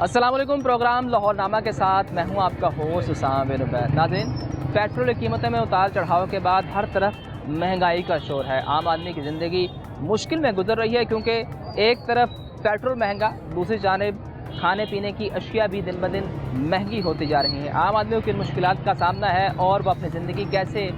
अस्सलाम वालेकुम। प्रोग्राम लाहौरनामा के साथ मैं हूं आपका होस्ट उसामा बिन उबैद। नाज़रीन, पेट्रोल की कीमतों में उतार चढ़ाव के बाद हर तरफ महंगाई का शोर है। आम आदमी की ज़िंदगी मुश्किल में गुजर रही है, क्योंकि एक तरफ पेट्रोल महंगा, दूसरी जानिब खाने पीने की अशिया भी दिन ब दिन महंगी होती जा रही हैं। आम आदमी को किन मुश्किलात का सामना है और वह अपनी ज़िंदगी कैसे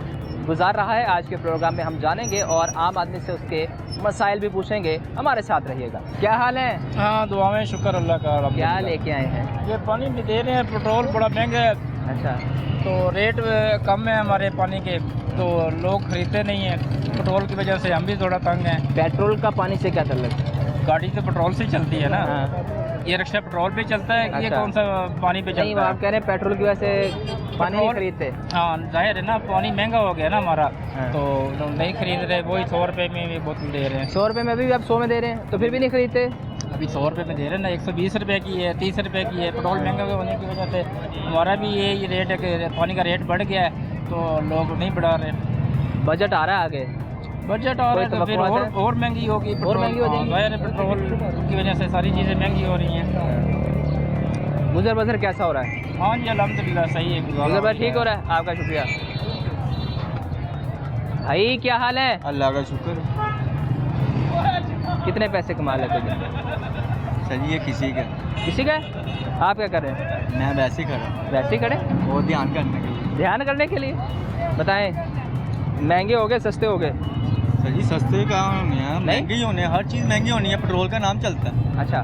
गुजार रहा है, आज के प्रोग्राम में हम जानेंगे और आम आदमी से उसके मसाइल भी पूछेंगे। हमारे साथ रहिएगा। क्या हाल है? हाँ, दुआ में शुक्र अल्लाह का। क्या लेके आए हैं? ये पानी भी दे रहे हैं, पेट्रोल बड़ा महंगा है। अच्छा, तो रेट कम है हमारे पानी के, तो लोग खरीदते नहीं हैं। पेट्रोल की वजह से हम भी थोड़ा तंग हैं। पेट्रोल का पानी से क्या ताल्लुक है? गाड़ी तो पेट्रोल से ही चलती है ना। हाँ। ये रिक्शा पेट्रोल पे चलता है। ये अच्छा। कौन सा पानी पे नहीं, चलता है? आप कह रहे हैं पेट्रोल की वजह से पानी नहीं खरीदते। हाँ, जाहिर है ना, पानी महंगा हो गया ना हमारा। हाँ। तो लोग नहीं खरीद रहे। वही 100 रुपये में भी बोतल दे रहे हैं। 100 रुपये में अभी भी आप 100 में दे रहे हैं, तो फिर भी नहीं खरीदते? अभी 100 रुपये में दे रहे हैं ना। 120 रुपये की है, 30 रुपये की है। पेट्रोल महंगा होने की वजह से हमारा भी ये रेट है कि पानी का रेट बढ़ गया है, तो लोग नहीं बढ़ा रहे। बजट आ रहा है आगे, बजट आ रहा है तो फिर और महंगी होगी। और महंगी हो जाएगी। जाहिर है, पेट्रोल की वजह से सारी चीज़ें महंगी हो रही हैं। गुजर बसर कैसा हो रहा है? हाँ जी, अल्हम्दुलिल्लाह सही है। गुजर बसर ठीक हो रहा है? आपका शुक्रिया। भाई क्या हाल है? अल्लाह का शुक्र। कितने पैसे कमा लेते हो? सही है किसी का। किसी का? आप क्या कर रहे हैं? मैं वैसे ही खड़ा, वैसे ही खड़े? वो ध्यान करने के लिए। ध्यान करने के लिए? बताएं, महंगे हो गए सस्ते हो गए? सही सस्ते कहाँ होने हैं, महंगी होने हैं। हर चीज़ महंगी होनी है। पेट्रोल का नाम चलता है। अच्छा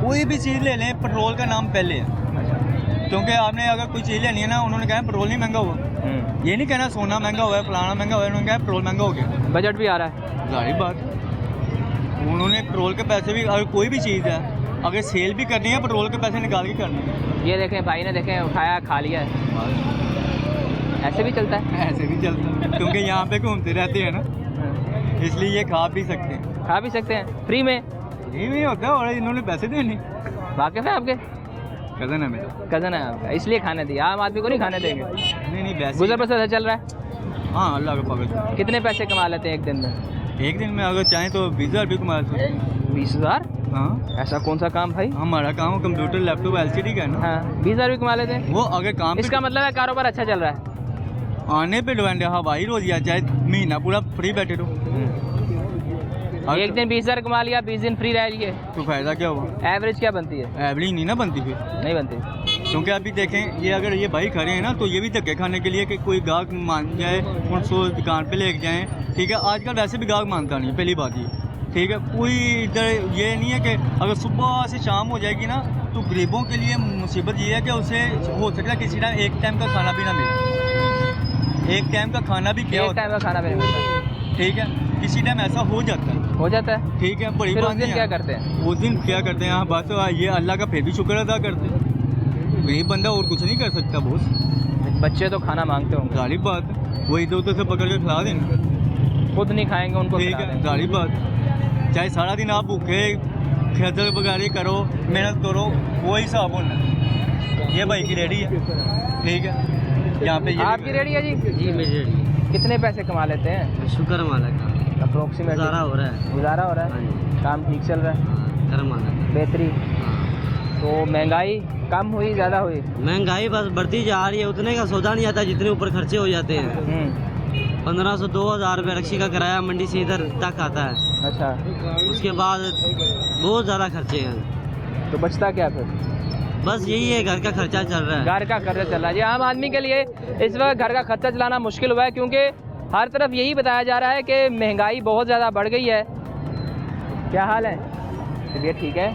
कोई भी चीज़ ले लें, पेट्रोल का नाम पहले है। अच्छा। क्योंकि आपने अगर कोई चीज़ लेनी है ना, उन्होंने कहा पेट्रोल नहीं महंगा हुआ। ये नहीं कहना सोना महंगा हुआ है, फलाना महंगा हुआ है। उन्होंने कहा पेट्रोल महंगा हो गया। बजट भी आ रहा है। जाहिर बात, उन्होंने पेट्रोल के पैसे भी, अगर कोई भी चीज़ है अगर सेल भी करनी है, पेट्रोल के पैसे निकाल के करनी है। ये देखें भाई ने, देखें उठाया खा लिया है। ऐसे भी चलता है? ऐसे भी चलता है, क्योंकि यहाँ पे घूमते रहते हैं ना, इसलिए ये खा भी सकते हैं। खा भी सकते हैं फ्री में? ये भी होता है, और इन्होंने पैसे देने। वाकिफ है आपके? कज़न है मेरा। कज़न है आपका, इसलिए खाने दिया। आम आदमी को नहीं खाने देंगे। नहीं वैसे गुजर बसर चल रहा है? हाँ, अल्लाह का पकड़। कितने पैसे कमा लेते हैं एक दिन में? एक दिन में अगर चाहें तो 20,000 भी कमा सकते हैं। 20,000? हाँ, ऐसा कौन सा काम भाई? हमारा काम कंप्यूटर, लैपटॉप, LCD का है ना। हाँ, 20,000 भी कमा लेते हैं। वो अगर काम इसका मतलब है कारोबार अच्छा चल रहा है। आने पे डिपेंड है। हवाई रोजिया, चाहे महीना पूरा फ्री बैठे रहो। एक दिन 20,000 कमा लिया, 20 दिन फ्री रह लिए, तो फायदा क्या हुआ? एवरेज क्या बनती है? एवरेज नहीं ना बनती फिर। नहीं बनती। क्योंकि अभी देखें, ये अगर ये भाई खड़े हैं ना, तो ये भी धक्के खाने के लिए कि कोई गाहक मान जाए, उनको दुकान पे लेके जाएं। ठीक है, आजकल वैसे भी गाहक मानता नहीं है, पहली बात ये। ठीक है, कोई इधर ये नहीं है कि अगर सुबह से शाम हो जाएगी ना, तो गरीबों के लिए मुसीबत ये है कि उसे हो सकता है किसी टाइम एक टाइम का खाना भी ना मिले। एक टाइम का खाना भी क्या एक होता टाइम का खाना भी नहीं मिलता। ठीक है, किसी टाइम ऐसा हो जाता है। हो जाता है। ठीक है, बड़ी फिर बात उस दिन नहीं क्या है। करते हैं? उस दिन क्या करते हैं? हाँ, बस ये अल्लाह का फिर भी शुक्र अदा करते हैं। गरीब बंदा और कुछ नहीं कर सकता बोस। बच्चे तो खाना मांगते होंगे। जाहिर बात है, वो इधर उधर से पकड़ के खिला देना। खुद नहीं खाएंगे, उनको ठीक खिला है, देंगे। जाहिर बात। चाहे सारा दिन आप भूखे खेतर बगारी करो, मेहनत करो, वही हिसाब होना है। ये भाई की रेडी है। ठीक है, यहाँ पे आपकी रेडी है जी? जी, मेरी रेडी। कितने पैसे कमा लेते हैं शुक्र मालिक का, अप्रोक्सीमेट? गुजारा हो रहा है। गुजारा हो रहा है। काम ठीक चल रहा है? कर मालिक। बेहतरी। तो महंगाई कम हुई, ज़्यादा हुई? महंगाई बस बढ़ती जा रही है। उतने का सौदा नहीं आता जितने ऊपर खर्चे हो जाते हैं। 1500 2000 रुपये रक्शी का किराया मंडी से इधर तक आता है। अच्छा, उसके बाद बहुत ज़्यादा खर्चे हैं। तो बचता क्या फिर? बस यही है, घर का खर्चा चल रहा है। घर का खर्चा चल रहा है जी। आम आदमी के लिए इस वक्त घर का खर्चा चलाना मुश्किल हुआ है, क्योंकि हर तरफ यही बताया जा रहा है कि महंगाई बहुत ज़्यादा बढ़ गई है। क्या हाल है? तबीयत ठीक है?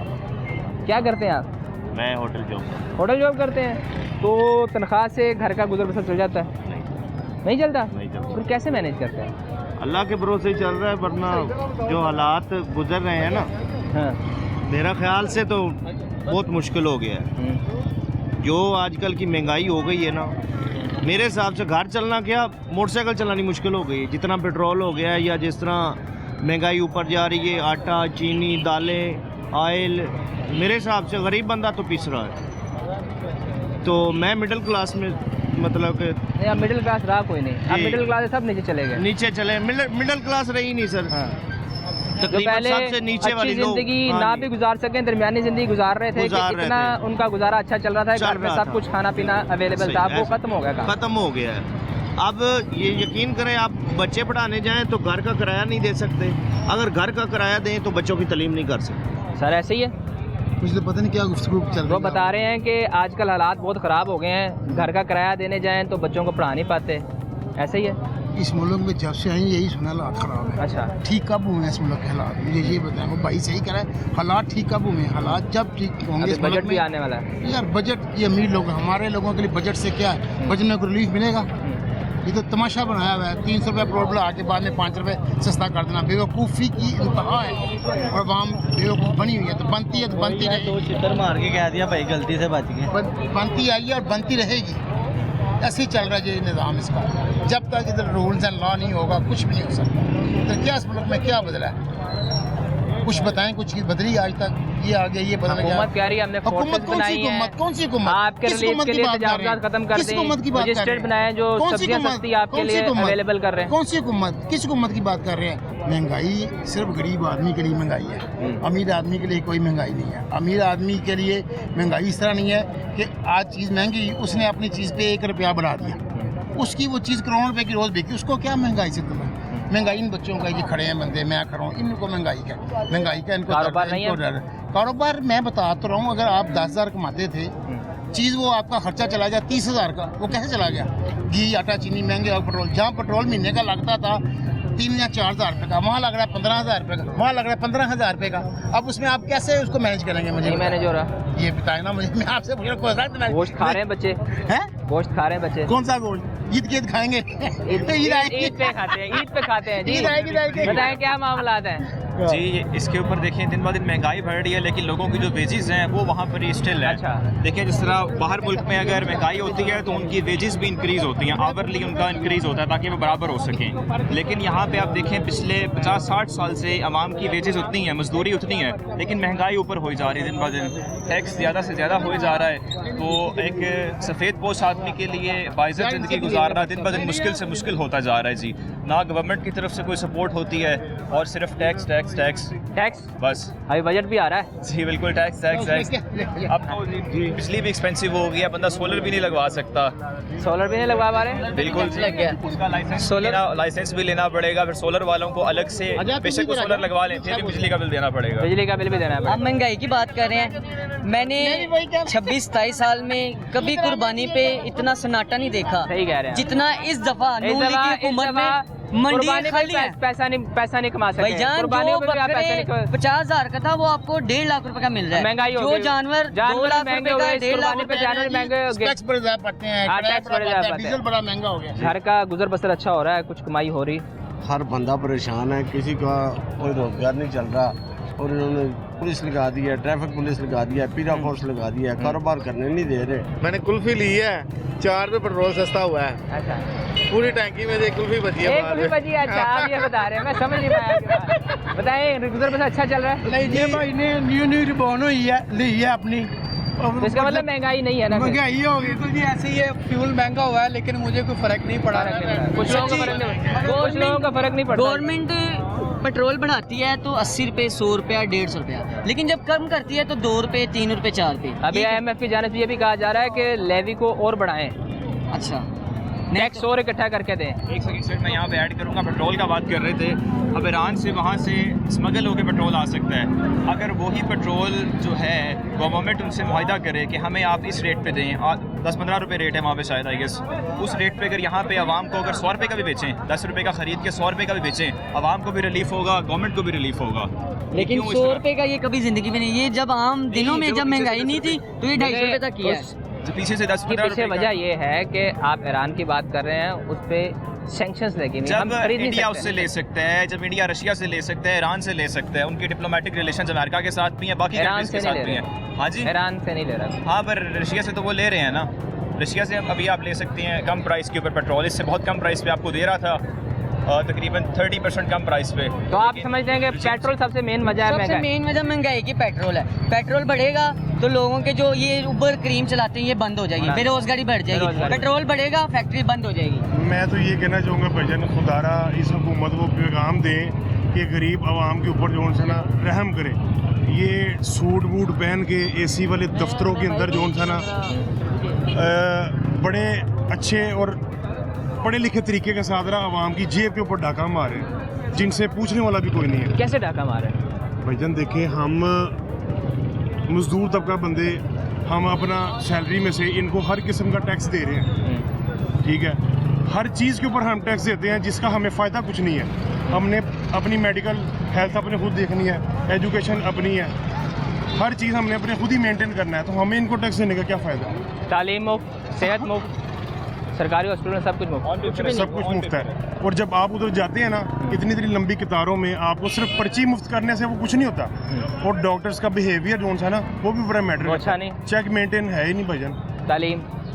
क्या करते हैं आप? मैं होटल जॉब। होटल जॉब करते हैं, तो तनख्वाह से घर का गुजर बसर चल जाता है? नहीं चलता? नहीं चलता। फिर कैसे मैनेज करते हैं? अल्लाह के भरोसे ही चल रहा है, वरना जो हालात गुजर रहे हैं ना, हाँ। मेरा ख्याल से तो बहुत मुश्किल हो गया है। जो आजकल की महंगाई हो गई है ना, मेरे हिसाब से घर चलना क्या, मोटरसाइकिल चलानी मुश्किल हो गई है। जितना पेट्रोल हो गया है, या जिस तरह महंगाई ऊपर जा रही है, आटा, चीनी, दालें, ऑयल, मेरे हिसाब से गरीब बंदा तो पिस रहा है। तो मैं मिडिल क्लास में, मतलब कि नहीं, अब मिडिल क्लास रहा कोई नहीं। अब जी। मिडिल क्लास सब नीचे चले गए। नीचे चले, मिडिल क्लास रही नहीं सर। हाँ। जो तकरीबन पहले सबसे नीचे अच्छी वाले लोग, जिंदगी हाँ ना जी। भी गुजार सकें, दरमियानी जिंदगी गुजार रहे थे कि गुजार रहे इतना थे। उनका गुजारा अच्छा चल रहा था, चल घर में रहा सब था। कुछ खाना पीना अवेलेबल सही, था, वो ऐसा- खत्म हो गया काम। खत्म हो गया है। अब ये यकीन करें, आप बच्चे पढ़ाने जाएं तो घर का किराया नहीं दे सकते, अगर घर का किराया दें तो बच्चों की तालीम नहीं कर सकते। सर ऐसे ही है, कुछ तो पता नहीं क्या गुफ्तगू चल रही वो है। बता रहे हैं कि आजकल हालात बहुत ख़राब हो गए हैं, घर का किराया देने जाएं तो बच्चों को पढ़ा नहीं पाते, ऐसे ही है। इस मुल्क में जब से आई यही सुना हालात ख़राब है। अच्छा, ठीक कब हुए हैं इस मुल्क के हालात? मुझे ये बताएं, वो भाई सही कह रहा है, हालात ठीक कब हुए हैं? हालात जब ठीक होंगे अभी इस मुल्क बजट भी में। आने वाला है। यार बजट, ये अमीर लोग, हमारे लोगों के लिए बजट से क्या है? बजट में कोई रिलीफ मिलेगा? ये तो तमाशा बनाया हुआ है। 300 रुपये पेट्रोल बढ़ा के बाद में 5 रुपये सस्ता कर देना, बेवकूफ़ी की इंतहा है। और आवाम बेवकूफ़ बनी हुई है, तो बनती है तो बनती रहेगी। तो चित्तर मार के कह दिया भाई गलती से बच गए। बनती आई है और बनती रहेगी। ऐसे ही चल रहा है ये निज़ाम इसका। जब तक इधर रूल्स एंड लॉ नहीं होगा कुछ भी नहीं हो सकता। तो क्या इस मुल्क में क्या बदला है? कुछ बताएं, कुछ चीज़ बदली आज तक? ये आ गया, ये बदल गया। हुकूमत कह रही है हमने हुकूमत फोर्सेस कौन सी बनाई हैं, हुकूमत? कौन सी हुकूमत? आपके किस रिलीफ हुकूमत के की लिए बात कर रहे तजावुज़ात हैं? खत्म कर किस दें, हुकूमत की बात कर रहे मजिस्ट्रेट हैं? बनाए जो कौन सी सब्जियां हुकूमत? सस्ती आपके कौन सी लिए हुकूमत? अवेलेबल कर रहे हैं। कौन सी हुकूमत? किस हुकूमत की बात कर रहे हैं? महंगाई सिर्फ गरीब आदमी के लिए महंगाई है, अमीर आदमी के लिए कोई महंगाई नहीं है। अमीर आदमी के लिए महंगाई इस तरह नहीं है कि आज चीज़ महंगी, उसने अपनी चीज़ पे 1 रुपया बढ़ा दिया, उसकी वो चीज़ करोड़ों रुपए की रोज़ बिकी, उसको क्या महंगाई से तुम्हें? महंगाई इन बच्चों का, ये खड़े हैं बंदे, मैं खड़ा हूँ, इनको महंगाई का इनको कारोबार दर्द, नहीं इनको है? डर। कारोबार मैं बता तो रहा हूँ, अगर आप 10,000 कमाते थे, चीज़ वो आपका खर्चा चला गया 30,000 का, वो कैसे चला गया? घी, आटा, चीनी महंगे और पेट्रोल, जहाँ पेट्रोल महीने का लगता था 3 या 4,000 रुपये का, वहाँ लग रहा है 15,000 रुपये का, वहाँ लग रहा है 15,000 रुपये का। अब उसमें आप कैसे उसको मैनेज करेंगे? मुझे नहीं मैनेज हो रहा। ये बताए ना मुझे, मैं आपसे पूछ रहा हूँ। गोश्त खा रहे हैं बच्चे, हैं? गोश्त खा रहे हैं बच्चे। कौन सा गोश्त? ईद के खाएंगे? ईद आएगी। ईद पे खाते हैं, ईद पे खाते हैं जी। ईद आएगी। बताएं क्या मामलात हैं? जी, इसके ऊपर देखें दिन ब दिन महंगाई बढ़ रही है, लेकिन लोगों की जो वेजेस हैं वो वहाँ पर ही स्टिल है। अच्छा। देखिए जिस तरह बाहर मुल्क में अगर महंगाई होती है तो उनकी वेजेस भी इंक्रीज़ होती हैं, आवरली उनका इंक्रीज़ होता है ताकि वो बराबर हो सकें। लेकिन यहाँ पे आप देखें पिछले 50-60 साल से आवाम की वेजेस उतनी हैं, मजदूरी उतनी है, लेकिन महंगाई ऊपर हो जा रही है दिन ब दिन, टैक्स ज़्यादा से ज़्यादा हो जा रहा है। तो एक सफ़ेद पोश आदमी के लिए बाइज़्ज़त ज़िंदगी गुजारना दिन ब दिन मुश्किल से मुश्किल होता जा रहा है जी। ना गवर्नमेंट की तरफ से कोई सपोर्ट होती है और सिर्फ टैक्स टैक्स टैक्स टैक्स, बस। अभी बजट भी आ रहा है। जी बिल्कुल, टैक्स टैक्स टैक्स। अब तो बिजली भी एक्सपेंसिव हो गई है, बंदा सोलर भी नहीं लगवा सकता। सोलर भी नहीं लगवा पा रहे? बिल्कुल लग गया। उसका लाइसेंस भी लेना पड़ेगा, फिर सोलर वालों को अलग से, बेशक वो सोलर लगवा लें फिर भी बिजली का बिल देना पड़ेगा। बिजली का बिल भी देना आप पड़ेगा। महंगाई की बात कर रहे हैं, मैंने 26-27 साल में कभी कुर्बानी पे इतना सन्नाटा नहीं देखा सही कह रहे हैं। जितना इस दफा नून लीग की हुकूमत में मंडी कुर्बानी खाली है। पे पैसा नहीं कमा सकते। भाईजान कुर्बानी जो पे भी आप पैसा नहीं बकरे कमा- 50,000 का था वो आपको 1.5 लाख रुपए का मिल रहा है। महंगाई हो जो गई। जानवर 2 लाख महंगे रुपए हो का गए, 1.5 लाख कुर्बानी पे रुपए जानवर महंगे हो गए। टैक्स बड़े ज़्यादा पड़ते हैं, हाँ, किराया टैक्स बड़ा बड़े बढ़ता ज़्यादा है, डीजल बड़ा महंगा हो गया। घर का गुजर बसर अच्छा हो रहा है, कुछ कमाई हो रही। हर बंदा परेशान है, किसी का कोई रोजगार नहीं चल रहा और इन्होंने पुलिस लगा दी है, ट्रैफिक पुलिस लगा दिया है, पीरा फोर्स लगा दिया है, कारोबार करने नहीं दे रहे। मैंने कुल्फी ली है, 4 रुपये पेट्रोल सस्ता हुआ है, अच्छा, पूरी टैंकी में एक कुल्फी बची है एक बाहर। भी बची है। अच्छा, आप ये बता रहे हैं, मैं समझ नहीं पाया आपकी बात। बताएं, गुजर बसर अच्छा चल रहा है? नहीं जी, भाई ने न्यू रिबॉन हुई है, ली है अपनी। तो इसका मतलब महंगाई नहीं है ना? फिर? महंगाई हो गई तो जी ऐसे ही है, फ्यूल महंगा हुआ है लेकिन मुझे कोई फर्क नहीं पड़ा। फर्क नहीं पड़ा। कुछ लोगों का फर्क नहीं पड़ता, कुछ लोगों का फर्क नहीं पड़ता। गवर्नमेंट पेट्रोल बढ़ाती है तो 80 रुपए, 100 रुपया, 150 रुपया, लेकिन जब कम करती है तो 2 रुपए, 3 रुपए, 4 रुपए। अभी IMF की जानिब से ये भी कहा जा रहा है कि लेवी को और बढ़ाएं, अच्छा, टैक्स और इकट्ठा करके दें। एक सेकंड मैं यहाँ पे ऐड करूँगा, पेट्रोल का बात कर रहे थे। अब ईरान से वहाँ से स्मगल होकर पेट्रोल आ सकता है। अगर वही पेट्रोल जो है गवर्नमेंट उनसे मुआहिदा करे कि हमें आप इस रेट पे दें, 10-15 रुपये रेट है वहाँ पे शायद, आई गेस, उस रेट पे अगर यहाँ पे आवाम को अगर 100 रुपये का भी बेचें, 10 रुपये का खरीद के 100 रुपये का भी बेचें, आवाम को भी रिलीफ होगा, गवर्नमेंट को भी रिलीफ होगा। लेकिन क्यों इस 100 तरह? रुपए का ये कभी जिंदगी में नहीं, ये जब आम दिनों में जब जब महंगाई नहीं थी तो ये 250 रुपए तक किया है। जो पीछे से 10-15 पीछे रुपये वजह ये है कि आप ईरान की बात कर रहे हैं, उस पे सैंक्शंस लगे नहीं, हम जब खरीद नहीं इंडिया सकते। उससे ले सकता है, जब इंडिया रशिया से ले सकता है, ईरान से ले सकता है, उनकी डिप्लोमेटिक रिलेशंस अमेरिका के साथ भी हैं, बाकी ईरान कंट्रीज से के नहीं साथ भी ले हैं। हाँ जी, ईरान से नहीं ले रहा। हाँ, पर रशिया से तो वो ले रहे हैं ना। रशिया से अभी आप ले सकते हैं कम प्राइस के ऊपर पेट्रोल, इससे बहुत कम प्राइस पे आपको दे रहा था, तकरीबन 30% कम प्राइस पे। तो आप समझते हैं कि पेट्रोल सबसे मेन वजह है सबसे महंगाई? मेन वजह महंगाई की पेट्रोल है। पेट्रोल बढ़ेगा तो लोगों के जो ये उबर क्रीम चलाते हैं ये बंद हो जाएगी, बेरोजगारी बढ़ जाएगी। बेरोजगारी। पेट्रोल बढ़ेगा, फैक्ट्री बंद हो जाएगी। मैं तो ये कहना चाहूँगा भाईजान, खुदारा इस हुकूमत को पैगाम दें कि गरीब आवाम के ऊपर जो है ना रहम करे। ये सूट बूट पहन के एसी वाले दफ्तरों के अंदर जो है ना बड़े अच्छे और पढ़े लिखे तरीके के साथ रहा आवाम की जेब के ऊपर डाका मारे, जिनसे पूछने वाला भी कोई नहीं है। कैसे डाका मारे? भाईजान देखें, हम मजदूर तबका बंदे, हम अपना सैलरी में से इनको हर किस्म का टैक्स दे रहे हैं, ठीक है। हर चीज़ के ऊपर हम टैक्स देते हैं जिसका हमें फ़ायदा कुछ नहीं है। हमने अपनी मेडिकल हेल्थ अपने खुद देखनी है, एजुकेशन अपनी है, हर चीज़ हमने अपने खुद ही मेंटेन करना है, तो हमें इनको टैक्स देने का क्या फ़ायदा? तालीम मुफ्त, सेहत मुफ्त, सरकारी हॉस्पिटल में सब कुछ मुफ्त, सब कुछ मुफ्त है। और जब आप उधर जाते हैं ना, इतनी लंबी कतारों में आपको सिर्फ पर्ची मुफ्त करने से वो कुछ नहीं होता। और डॉक्टर्स का बिहेवियर जो है ना वो भी बड़ा मैटर अच्छा नहीं, चेक मेंटेन है ही नहीं भाईजान।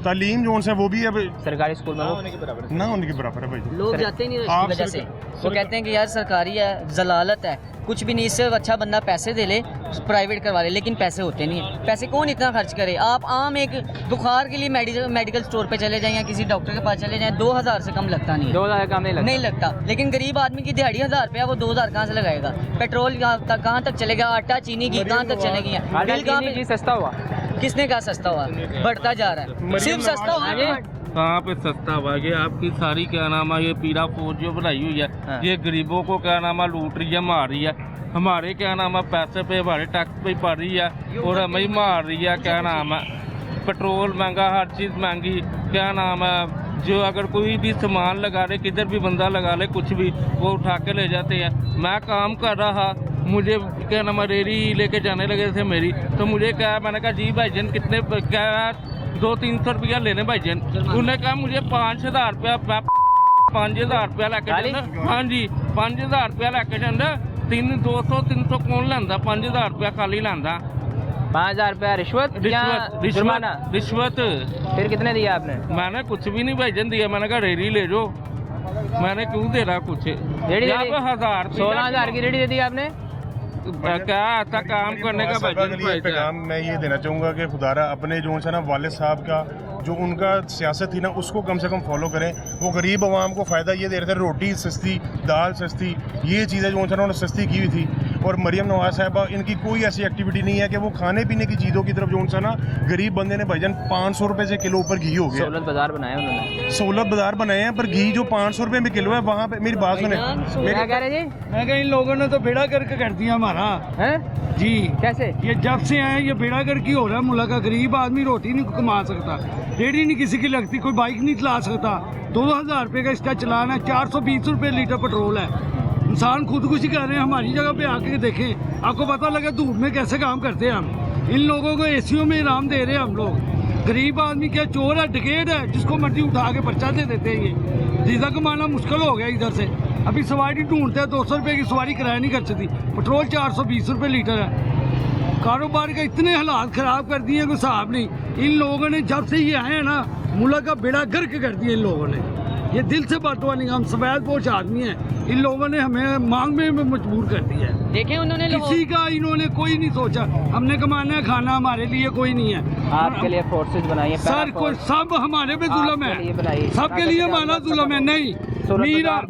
तालीम जो है वो भी अब सरकारी स्कूल में ना होने के बराबर है भाई। लोग जाते नहीं इस वजह से, वो कहते हैं कि यार सरकारी है, जलालत है, कुछ भी नहीं, इससे अच्छा बंदा पैसे दे ले प्राइवेट करवा ले, लेकिन पैसे होते नहीं है। पैसे कौन इतना खर्च करे? आप आम एक बुखार के लिए मेडिकल स्टोर पे चले जाएं या किसी डॉक्टर के पास चले जाएं, 2000 से कम लगता नहीं है। 2000 कम नहीं लगता। लेकिन गरीब आदमी की दिहाड़ी 1000 रुपया, वो 2000 कहाँ से लगाएगा? पेट्रोल कहाँ तक चलेगा? आटा चीनी घी कहाँ तक चलेगी? बिल कहाँ पे सस्ता हुआ? किसने कहा सस्ता हुआ? बढ़ता जा रहा है, सिर्फ सस्ता हुआ। कहाँ पे सस्ता हुआ? ये आपकी सारी क्या नाम है, ये पीड़ा फौज जो बनाई हुई है, ये गरीबों को क्या नाम है लूट रही है, मार रही है। हमारे क्या नाम है पैसे पे, हमारे टैक्स पे पड़ रही है और हमें ही मार रही है। क्या नाम है, पेट्रोल महंगा, हर चीज़ महंगी। क्या नाम है, जो अगर कोई भी सामान लगा ले, किधर भी बंदा लगा ले कुछ भी, वो उठा के ले जाते हैं। मैं काम कर रहा, मुझे क्या नाम है रेडी लेके जाने लगे थे मेरी, तो मुझे क्या, मैंने कहा जी भाईजान कितने, क्या 200-300 रुपया लेने भाईजान। उन्होंने कहा मुझे 5000 रुपया, 5000 रुपया लेके जाना। हाँ जी 5000 रुपया लेके जाना। 200-300 कौन लांदा? 5000 रुपया खाली लांदा। 5000 रुपया रिश्वत? रिश्वत। फिर कितने दिया आपने? मैंने कुछ भी नहीं भाईजान दिया, मैंने कहा रेडी ले जाओ। मैंने क्यों दे रहा कुछ? रेडी 1000 16,000 की रेडी दे दी आपने? क्या ऐसा काम करने का पैगाम मैं ये देना चाहूँगा कि खुदारा अपने जो है ना वालिद साहब का जो उनका सियासत थी ना उसको कम से कम फॉलो करें। वो गरीब आवाम को फ़ायदा ये दे रहे थे, रोटी सस्ती, दाल सस्ती, ये चीज़ें जो है ना उन्होंने सस्ती की हुई थी। और मरियम नवाज साहिबा, इनकी कोई ऐसी एक्टिविटी नहीं है कि वो खाने पीने की चीज़ों की तरफ जो है ना, गरीब बंदे ने भाईजान 500 रुपये से किलो ऊपर घी हो गया। सोलत बाजार बनाए उन्होंने, सोलत बाजार बनाए हैं, पर घी जो 500 रुपये में किलो है वहाँ पे, मेरी बात सुने, क्या कह रहे जी? मैं कहा इन लोगों ने तो बेड़ा गर्क कर दिया हमारा है जी। कैसे? ये जब से आए ये बेड़ा गर्क ही हो रहा है मुल्क का। गरीब आदमी रोटी नहीं कमा सकता, रेडी नहीं किसी की लगती, कोई बाइक नहीं चला सकता। 2000 रुपये का इसका चलान है, 420 रुपये लीटर पेट्रोल है। इंसान खुदकुशी कर रहे हैं। हमारी जगह पे आके देखें, आपको पता लगे धूप में कैसे काम करते हैं हम। इन लोगों को एसीओ में इनाम दे रहे हैं हम लोग। गरीब आदमी क्या चोर है, डकैत है, जिसको मर्जी उठा के पर्चा दे देते हैं। ये जीजा कमाना मुश्किल हो गया इधर से। अभी सवारी ढूंढते हैं, 200 रुपये की सवारी किराया नहीं कर सकती, पेट्रोल 420 रुपये लीटर है। कारोबार के इतने हालात ख़राब कर दिए कोई हिसाब नहीं। इन लोगों ने जब से ये आए हैं ना, मुल्क का बेड़ा गर्क कर दिया इन लोगों ने। ये दिल से बात वाली, हम सफेद पोश आदमी हैं, इन लोगों ने हमें मांगने में मजबूर कर दिया है। देखें उन्होंने किसी का इन्होंने कोई नहीं सोचा। हमने कमाना है, खाना हमारे लिए कोई नहीं है। आपके लिए फोर्सेज बनाइए सर, कोई सब हमारे पे जुल्म है, सबके लिए हमारा जुल्म है। नहीं मीरा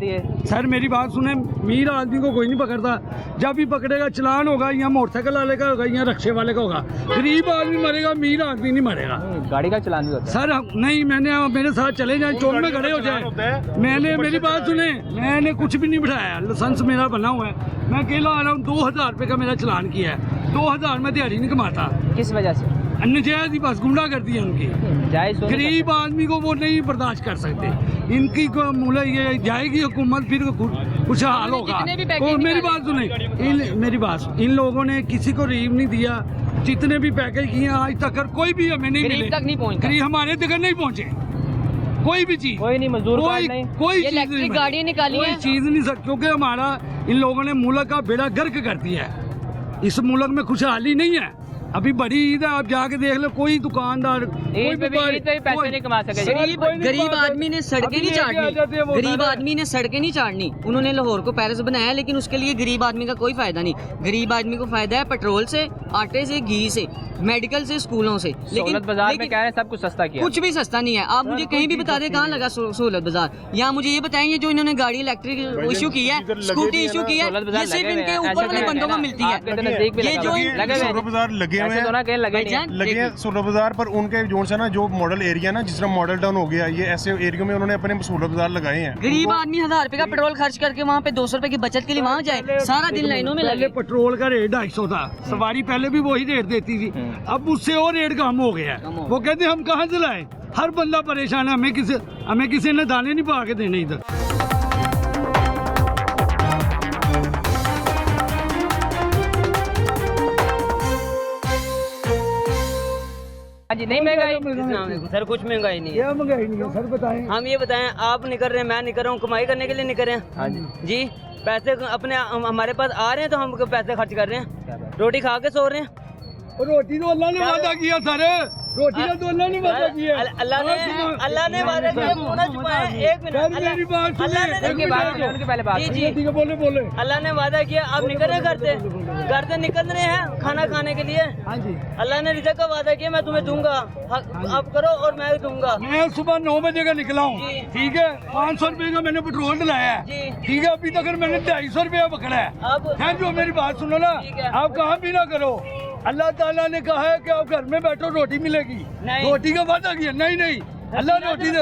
सर मेरी बात सुने, मीर आदमी को कोई नहीं पकड़ता। जब भी पकड़ेगा चलान होगा, या मोटरसाइकिल वाले का होगा या रक्शे वाले का होगा। गरीब आदमी मरेगा, मीर आदमी नहीं मरेगा। गाड़ी का चलान भी होता है सर। नहीं, मैंने मेरे साथ चले जाए, चौक में खड़े हो जाए। मैंने मेरी बात सुने, मैंने कुछ भी नहीं बिठाया, लाइसेंस मेरा बना हुआ है। मैं अकेला आ रहा हूँ, 2000 रुपये का मेरा चलान किया है। 2000 में दिहाड़ी नहीं कमाता। किस वजह से? नजायज ही बस गुंडा कर दी है उनकी। गरीब आदमी को वो नहीं बर्दाश्त कर सकते। इनकी मूल्य ये जाएगी हुकूमत, फिर कुछ हाल होगा। मेरी बात सुने, मेरी बात, इन लोगों ने किसी को रीव नहीं दिया। जितने भी पैकेज किए आज तक कोई भी हमें नहीं मिले, गरीब हमारे तक नहीं पहुँचे। कोई भी चीज, कोई नहीं, मजदूर कोई इलेक्ट्रिक गाड़ियाँ निकाली कोई चीज नहीं सकती, क्योंकि हमारा इन लोगों ने मुल्क का बेड़ा गर्क कर दिया है। इस मुल्क में खुशहाली नहीं है। अभी बड़ी ईद है, आप जाके देख लो, कोई दुकानदार पैसे नहीं कमा सके। गरीब आदमी ने सड़कें नहीं चाड़नी, गरीब आदमी ने सड़कें नहीं चाड़नी। उन्होंने लाहौर को पेरिस बनाया, लेकिन उसके लिए गरीब आदमी का कोई फायदा नहीं। गरीब आदमी को फायदा है पेट्रोल से, आटे से, घी से। मेडिकल से, स्कूलों से। सहूलत बाजार में कह रहे हैं सब कुछ सस्ता किया, कुछ भी सस्ता नहीं है। आप मुझे कहीं भी बता दें कहाँ लगा सहूलत बाजार। यहाँ मुझे ये बताएंगे जो इन्होंने गाड़ी इलेक्ट्रिक इशू की है, स्कूटी इशू की है, ये सिर्फ इनके ऊपर वाले बंदों को मिलती है। ये जो सोलर बाजार लगे हुए हैं सोलर बाजार पर, उनके जो है ना जो मॉडल एरिया ना, जिस तरह मॉडल टाउन हो गया, ये ऐसे एरिया में उन्होंने अपने सोलर बाजार लगाए हैं। गरीब आदमी 1000 रुपए का पेट्रोल खर्च करके वहाँ पे 200 रुपए की बचत के लिए वहाँ जाए, सारा दिन लाइनों में लगे। पेट्रोल का रेट 250 था, सवारी पहले भी वही रेट देती थी, अब उससे और रेट कम हो गया है। वो कहते हम कहाँ से लाए, हर बंदा परेशान है, हमें किसी ने दाने नहीं पा के देने इधर। जी नहीं महंगाई सर, कुछ महंगाई नहीं है। क्या महंगाई नहीं है सर, बताएं। हम ये बताएं, आप निकल रहे हैं, मैं निकल रहा हूँ, कमाई करने के लिए निकल रहे हैं। हाँ जी, पैसे अपने हमारे पास आ रहे हैं तो हम पैसे खर्च कर रहे हैं, रोटी खा के सो रहे हैं। रोटी तो अल्लाह ने वादा किया सर, रोटी का तो अल्लाह ने वादा किया। अल्लाह ने वादा किया, मुंह छुपाया। एक मिनट, मेरी बात अल्लाह ने उनकी पहले बात जी बोले अल्लाह ने वादा किया, आप निकल रहे घर से निकल रहे हैं खाना खाने के लिए। हाँ जी, अल्लाह ने रिज़्क़ का वादा किया, मैं तुम्हें दूंगा, आप करो और मैं दूंगा। मैं सुबह 9 बजे का निकला हूँ, ठीक है, 500 रुपए का मैंने पेट्रोल डलाया है, ठीक है, अभी तक मैंने 250 रुपया पकड़ा है। जो मेरी बात सुनो ना, आप कहाँ भी ना करो, अल्लाह ताला ने कहा है कि आप घर में बैठो रोटी मिलेगी, रोटी का वादा किया। नहीं, अल्लाह रोटी दे,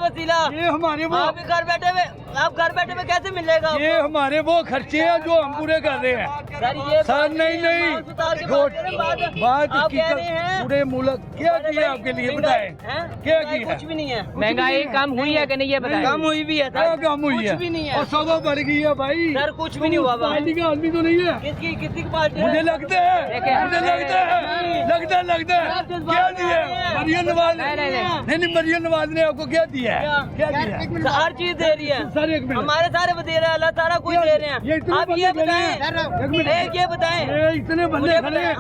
वसीला ये हमारे वो, आप घर बैठे हुए कैसे मिलेगा? ये हमारे वो खर्चे हैं जो हम पूरे कर रहे हैं सर। नहीं, बात आप कह रहे हैं पूरे मुल्क क्या किया आपके लिए, बताएं क्या किया? कुछ भी नहीं है। महंगाई कम हुई है कि नहीं, ये बताएं। कम हुई भी है, क्या कम हुई है? कुछ भी नहीं है। और सौदा बढ़ गई है भाई सर, कुछ भी नहीं हुआ। पार्टी का आदमी तो नहीं है, किसकी पार्टी? मुझे लगता है क्या दिया मरियम नवाज नहीं, मरियम नवाज ने आपको क्या दिया है? क्या दिया? हर चीज दे रही है सर, एक मिनट, हमारे सारे दे रहे हैं, अल्लाह सारा कुछ दे रहे हैं। आप ये बताएं, ये बताएं, इतने बंदे खड़े हैं,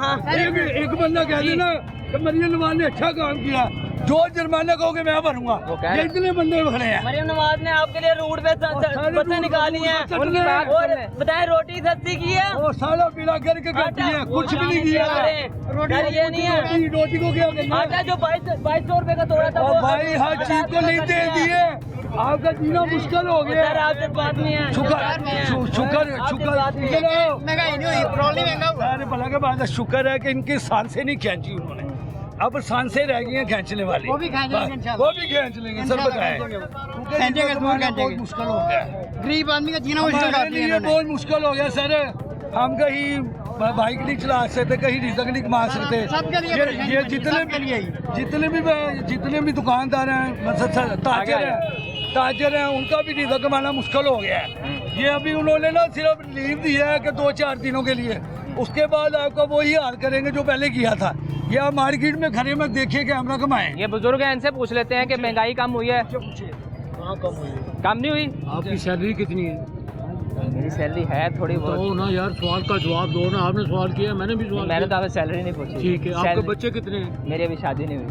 एक बंदा कह देना कि मरियम नवाज ने अच्छा काम किया, जो जुर्माना कहोगे मैं भरूंगा। ये इतने बंदे खड़े हैं। मरियम नवाज ने आपके लिए रोड पे बसें निकाली हैं, और बताएं रोटी सस्ती की है, वो सारा पीला करके करती है, कुछ भी नहीं किया। ये नहीं है, रोटी को क्या करना? आटा जो 2200 रुपए का तोड़ा था, भाई हर चीज को नहीं दे दिए, आपका जीना मुश्किल हो गया। आपसे बात नहीं है, शुक्र महंगाई नहीं हुई, पेट्रोल नहीं महंगा हुआ। अरे भला के बाद शुक्र है कि इनकी सांसें नहीं खींची उन्होंने, अब सांसें रह गई हैं खींचने वाली, वो भी खींच लेंगे सर, बताएं बहुत मुश्किल हो गया, गरीब आदमी का जीना मुश्किल बहुत मुश्किल हो गया सर। हम कहीं बाइक नहीं चला सकते, कहीं रिज़्क़ नहीं कमा सकते। ये जितने भी दुकानदार हैं, ताजर हैं, उनका भी रिज़्क़ कमाना मुश्किल हो गया है। ये अभी उन्होंने ना सिर्फ लीव दिया है कि 2-4 दिनों के लिए, उसके बाद आपका वही हाल करेंगे जो पहले किया था। ये आप मार्केट में खड़े में देखिए कि हमरा कमाएं। ये बुजुर्ग हैं, इनसे पूछ लेते हैं कि महंगाई कम हुई है? कम नहीं हुई। आपकी सैलरी कितनी है? मेरी सैलरी है थोड़ी बहुत। तो ना यार, सवाल का जवाब दो ना, आपने सवाल किया, मैंने भी सवाल मैंने तो आपसे सैलरी नहीं पूछी। ठीक है, आपके बच्चे कितने हैं? मेरी अभी शादी नहीं हुई।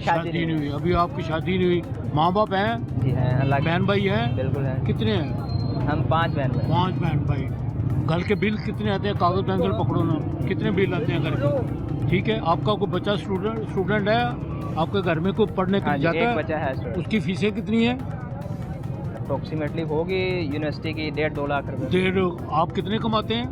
शादी नहीं हुई, अभी आपकी शादी नहीं हुई। माँ बाप हैं? जी हैं, अल्लाह के। बहन भाई हैं? बिल्कुल हैं। कितने हैं? हम 5 बहन भाई। 5 बहन भाई। घर के बिल कितने आते हैं? कागज पेंसिल पकड़ो ना, कितने बिल आते हैं घर के? ठीक है, आपका कोई बच्चा स्टूडेंट है, आपके घर में कोई पढ़ने के लिए जाता है? एक बच्चा है। उसकी फीसें कितनी है? अप्रोक्सीमेटली होगी यूनिवर्सिटी की 1.5-2 लाख रुपए। आप कितने कमाते हैं?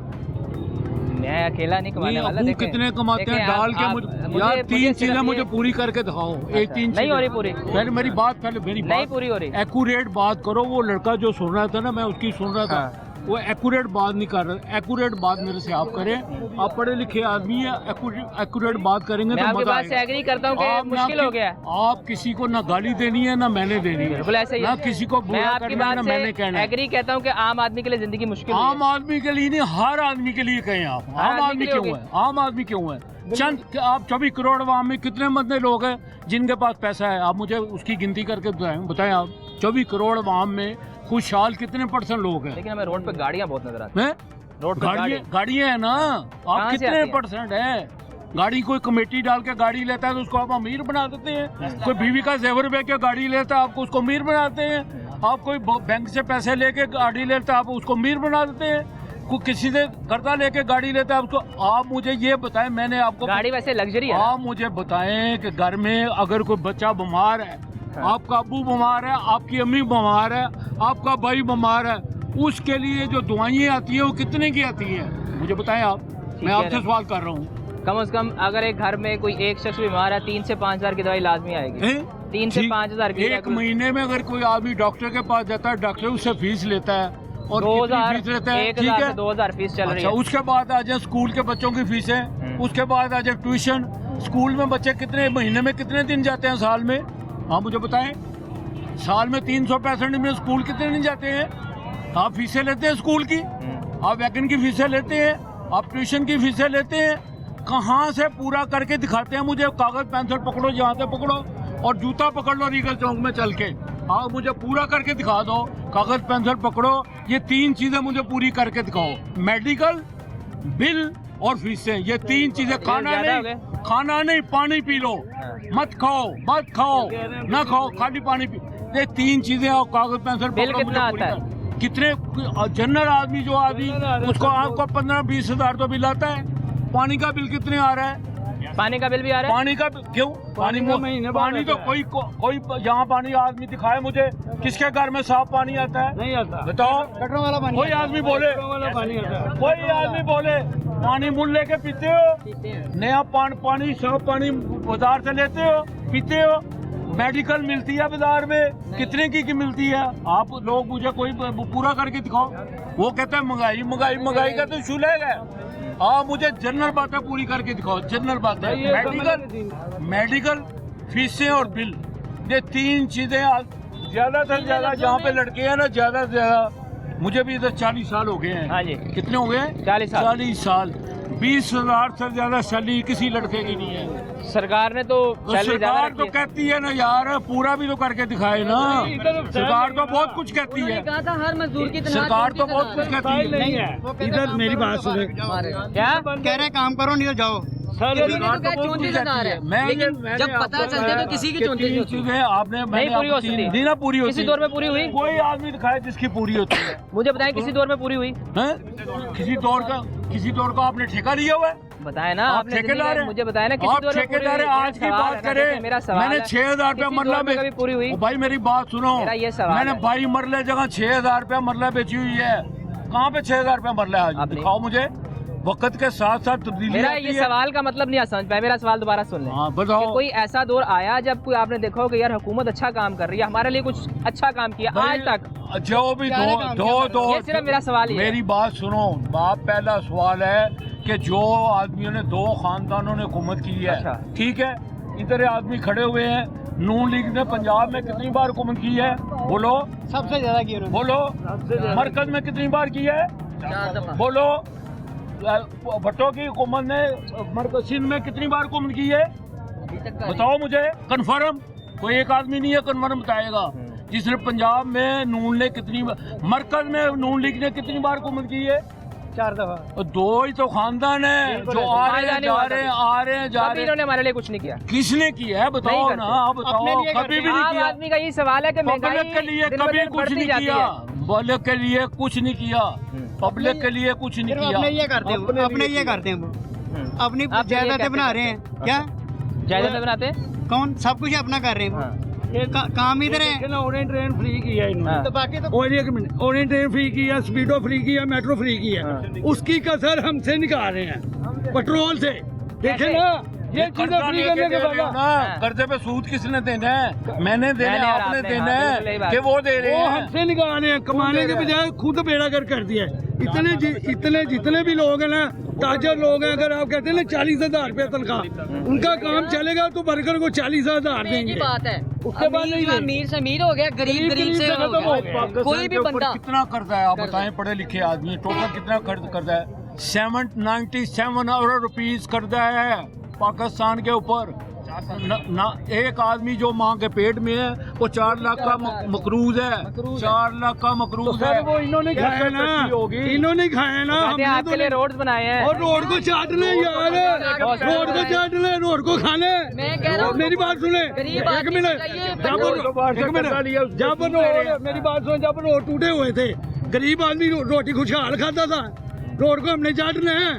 मैं अकेला नहीं कमाने वाला। देखिए, कितने कमाते हैं डाल के मुझे यार 3 चीजें मुझे पूरी करके दिखाओ। एक 3 नहीं हो रही पूरी। मेरी बात पहले नहीं पूरी हो रही। एक्यूरेट बात करो। वो लड़का जो सुन रहा था ना, मैं उसकी सुन रहा था, वो एक्यूरेट बात नहीं कर रहे। एक्यूरेट बात मेरे से आप करें, आप पढ़े लिखे आदमी है, एक्यूरेट बात करेंगे तो मजा आएगा। एग्री करता हूं कि मुश्किल हो गया। आप किसी को ना गाली देनी है ना मैंने देनी है, बिल्कुल ऐसे ही। ना किसी को बुरा करना है ना मैंने कहना है। एग्री कहता हूं कि आम आदमी के लिए जिंदगी मुश्किल। आम आदमी के लिए नहीं, हर आदमी के लिए कहें आप। आम आदमी क्यों है? आम आदमी क्यों है? चंद आप 24 करोड़ आवाम में कितने बंदे लोग हैं जिनके पास पैसा है? आप मुझे उसकी गिनती करके बताएं आप। 24 करोड़ आवाम में खुशहाल कितने % लोग हैं? लेकिन हमें रोड पे गाड़ियां बहुत नजर आती हैं। रोड पे गाड़ियां है ना, आप कितने % है? गाड़ी कोई कमेटी डाल के गाड़ी लेता है तो उसको आप अमीर बना देते हैं। कोई बीवी का ज़ेवर बेच के गाड़ी लेता है, आपको उसको अमीर बनाते हैं। आप कोई बैंक से पैसे लेके गाड़ी लेता है, आप उसको अमीर बना देते हैं। किसी से कर्जा लेके गाड़ी लेता है उसको, आप मुझे ये बताएं, मैंने आपको गाड़ी वैसे लग्जरी है। आप मुझे बताएं कि घर में अगर कोई बच्चा बीमार है, आपका अब्बू बीमार है, आपकी अम्मी बीमार है, आपका भाई बीमार है, उसके लिए जो दवाइयाँ आती हैं वो कितने की आती हैं, मुझे बताएं आप। मैं आपसे सवाल कर रहा हूँ। कम से कम अगर एक घर में कोई एक शख्स बीमार है 3 से 5 हज़ार की दवाई लाजमी आएगी। 3 से 5 हज़ार की। एक महीने में अगर कोई आदमी डॉक्टर के पास जाता है, डॉक्टर उससे फीस लेता है और 2000 फीस लेता है, 1000 से 2000 फीस चल रही अच्छा, है। उसके बाद आ जाए स्कूल के बच्चों की फीसें, उसके बाद आ जाए ट्यूशन। स्कूल में बच्चे कितने महीने में कितने दिन जाते हैं साल में, आप मुझे बताएं। साल में 365 दिन स्कूल कितने दिन जाते हैं? आप फीसें लेते हैं स्कूल की, आप वैगन की फीसें लेते हैं, आप ट्यूशन की फीसें लेते हैं, कहाँ से पूरा करके दिखाते हैं मुझे? कागज पेंसिल पकड़ो, यहाँ से पकड़ो और जूता पकड़ लो रीगल चौक में चल के, आप मुझे पूरा करके दिखा दो। कागज पेंसिल पकड़ो, ये 3 चीजें मुझे पूरी करके दिखाओ, मेडिकल, बिल और फीसें। ये 3 चीजें, खाना नहीं पानी पी लो, मत खाओ ना खाओ, खाली पानी पी, ये 3 चीजें और कागज पेंसिल बिल कितना आता है? कितने जनरल आदमी जो आदमी उसको आपको 15-20 हज़ार तो बिल आता है। पानी का बिल कितने आ रहा है? पानी का बिल भी आ रहा है। पानी का क्यों? पानी तो कोई यहाँ पानी आदमी दिखाए मुझे, किसके घर में साफ पानी आता है? नहीं आता। बताओ, कोई आदमी बोले, कोई आदमी बोले पानी मुल लेके पीते हो? नया पानी साफ पानी बाजार से लेते हो, पीते हो? मेडिकल मिलती है बाजार में, कितने की मिलती है? आप लोग मुझे कोई पूरा करके दिखाओ। वो कहते हैं महंगाई का तो शुल्क है। आप मुझे जनरल बातें पूरी करके दिखाओ, जनरल बातें। मेडिकल फीसें और बिल, ये 3 चीजें ज्यादा से ज्यादा जहाँ पे लड़के हैं ना, ज्यादा से ज्यादा, मुझे भी इधर 40 साल हो गए हैं। हाँ जी। कितने हो गए? 40 साल। 20 हज़ार से ज्यादा सैलरी किसी लड़के की नहीं है। सरकार ने तो सरकार तो कहती है ना यार, पूरा भी तो करके दिखाए ना। सरकार तो बहुत कुछ कहती है, हर मजदूर की सरकार तो बहुत कुछ कहती है। इधर मेरी बात सुने, क्या कह रहे काम करो नहीं तो जाओ। लेकिन जब पता चलते तो किसी की 34 चीजें आपने पूरी होती, किसी दौर में पूरी हुई? कोई आदमी दिखाए जिसकी पूरी होती है। मुझे बताएं किसी दौर में पूरी हुई? किसी दौर का आपने ठेका लिया हुआ है? बताया ना आप आपने, ठेकेदार हैं। मुझे बताया ना किसी दौर में पूरी हुई? आज की बात करें, मेरा सवाल मैंने 6000 रुपया मरला में कभी पूरी हुई? भाई मेरी बात सुनो, मेरा ये सवाल मैंने है। भाई मरले जगह 6000 रुपया मरला बेची हुई है। कहाँ पे 6000 रुपया मरला है आज? दिखाओ मुझे। वक्त के साथ साथ तब्दीली मेरा ये सवाल का मतलब नहीं समझ पाया, मेरा सवाल दोबारा सुन लें। हाँ, बताओ। कोई ऐसा दौर आया जब कोई आपने देखा हो कि यार हुकूमत अच्छा काम कर रही है, हमारे लिए कुछ अच्छा काम किया आज तक? जो भी दो ये सिर्फ मेरा सवाल ही है। मेरी बात सुनो, बाप पहला सवाल है कि जो आदमियों ने 2 खानदानों ने हुकूमत की है, अच्छा। ठीक है, इधर आदमी खड़े हुए हैं, नून लीग ने पंजाब में कितनी बार हुकूमत की है? बोलो। सबसे ज्यादा की बोलो। मरकज में कितनी बार की है? बोलो। भट्टो की हुकूमत ने मरकज सिंध में कितनी बार हुकूमत की है? बताओ मुझे कंफर्म। कोई एक आदमी नहीं है कंफर्म बताएगा जिसने पंजाब में नून लीग कितनी, मरकज में नून लीग ने कितनी बार हुकूमत की है? 4 दफा। 2 ही तो खानदान है जो आ रहे हैं जा रहे हैं। इन्होंने हमारे लिए कुछ नहीं किया। किसने किया है? बताओ ना, बताओ। कभी भी नहीं किया। आदमी का ये सवाल है कि पब्लिक के लिए कभी कुछ नहीं किया, पब्लिक के लिए कुछ नहीं किया, पब्लिक के लिए कुछ नहीं किया। अपने ये करते हैं वो अपनी जायदादें बना रहे हैं। क्या जायदादें बनाते हैं? कौन? सब कुछ अपना कर रहे हैं। काम इधर है। ऑरेंज ट्रेन फ्री की है इन्होंने, तो बाकी तो एक मिनट, ऑरेंज ट्रेन फ्री की है, स्पीडो फ्री की है, मेट्रो फ्री की है। उसकी कसर हमसे निकाल रहे हैं, पेट्रोल से। देखे ना, ये चीजें फ्री करने के बाद कर्जे पे सूद किसने देना है? मैंने देना है, आपने देना है कि वो दे रहे हैं? हमसे निकाल रहे हैं, कमाने के बजाय खुद बेड़ागर कर दिया है। इतने जितने भी लोग हैं ना, ताजर लोग हैं, अगर आप कहते हैं ना 40,000 रुपया तनख्वाह, उनका काम चलेगा तो वर्कर को 40,000 देंगे। बात है, उसके बाद नहीं जो अमीर से अमीर हो गया, गरीब से हो गया। कोई भी बंदा कितना कर्जा है आप बताएं? पढ़े लिखे आदमी टोटल कितना कर्जा है? 797 अरब रुपीज कर्जा है पाकिस्तान के ऊपर। एक आदमी जो माँ के पेट में है वो 4 लाख का मकरूज है, 4 लाख का मकरूज है। वो इन्होंने खाया ना, इन्होंने खाया ना। हमने आपके लिए रोड बनाए हैं और रोड को चाट ले यार, रोड को चाट ले, रोड को खाने। मैं कह रहा हूं, मेरी बात सुने, एक मिनट, जब मेरी बात सुने, जब रोड टूटे हुए थे, गरीब आदमी रोटी खुशहाल खाता था। रोड को हमने चाटना है।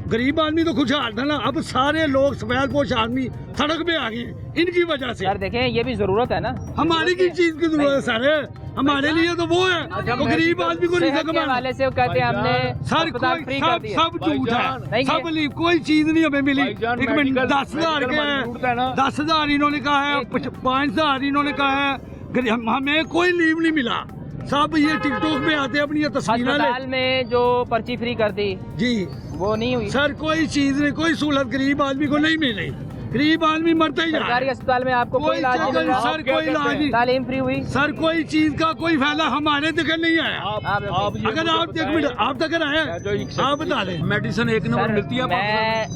गरीब आदमी तो खुशहाल था ना, अब सारे लोग सफेद पोश आदमी सड़क पे आ गए इनकी वजह से। सर देखें ये भी जरूरत है ना, हमारी किस चीज की जरूरत है सर? हमारे लिए तो वो है, तो गरीब आदमी को नहीं सेहत वाले से वो कहते हैं हमने सर अस्पताल फ्री कर सब दिया। सब झूठ है, नहीं सब है। कोई चीज नहीं हमें मिली। एक मिनट 10,000 के हैं, 10,000 इन्होंने कहा है, 5,000 इन्होंने कहा है, हमें कोई लीव नहीं मिला। सब ये टिकटॉक पे आते हैं अपनी ये तस्वीरें अस्पताल में जो पर्ची फ्री कर दी जी वो नहीं हुई सर, कोई चीज नहीं, कोई सहूलत गरीब आदमी को नहीं मिली। गरीब आदमी मरता ही जा रहा सरकारी है। अस्पताल में आपको कोई इलाज नहीं मिल रहा? सर कोई इलाज नहीं, तालीम फ्री हुई? सर कोई चीज का कोई फायदा हमारे तक नहीं आया। अगर आप एक मिनट आप तक आए आप बता दें। मेडिसिन एक नंबर मिलती है। मैं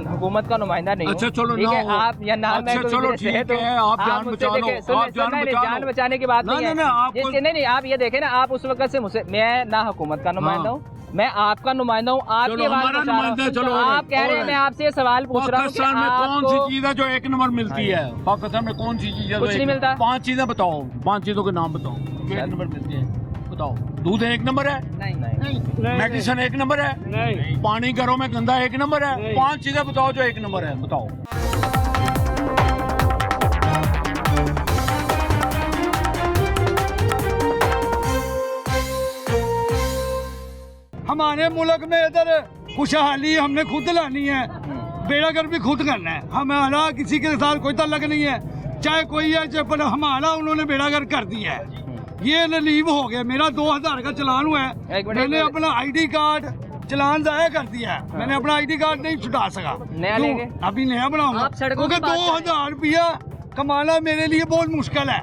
हुकूमत का नुमाइंदा नहीं हूँ। अच्छा चलो ठीक है, ना आप या नाम अच्छा चलो ठीक है, आप जान बचा लो, आप जान बचाने की बात नहीं है। नहीं आप ये देखें ना, आप उस वक्त से मुझसे, मैं ना हुकूमत का नुमाइंदा हूँ, मैं आपका नुमाइंदा हूँ, आपकी आवाज चलो आप कह रहे हैं, मैं आपसे ये सवाल पूछ रहा हूँ कि पाकिस्तान में कौन सी आपको चीज है जो एक नंबर मिलती है? पाकिस्तान में कौन सी चीज है? कुछ नहीं मिलता। 5 चीजें बताओ, 5 चीजों के नाम बताओ जो एक नंबर मिलती है, बताओ। दूध एक नंबर है? नहीं। मेडिसिन एक नंबर है? नहीं। पानी घरों में गंदा एक नंबर है? 5 चीजें बताओ जो एक नंबर है, बताओ। हमारे मुल्क में इधर खुशहाली हमने खुद लानी है, बेड़ागर भी खुद करना है। हमारा किसी के साथ कोई ताल्लुक नहीं है, चाहे कोई है चाहे पर हमारा उन्होंने बेड़ागर कर दिया है। ये रिलीव हो गया, मेरा 2000 का चलान हुआ है, मैंने अपना ID कार्ड चलान जाया कर दिया है, मैंने अपना ID कार्ड नहीं छुटा सका। नया लेंगे? अभी नया बनाऊंगा क्योंकि 2000 रुपया कमाना मेरे लिए बहुत मुश्किल है।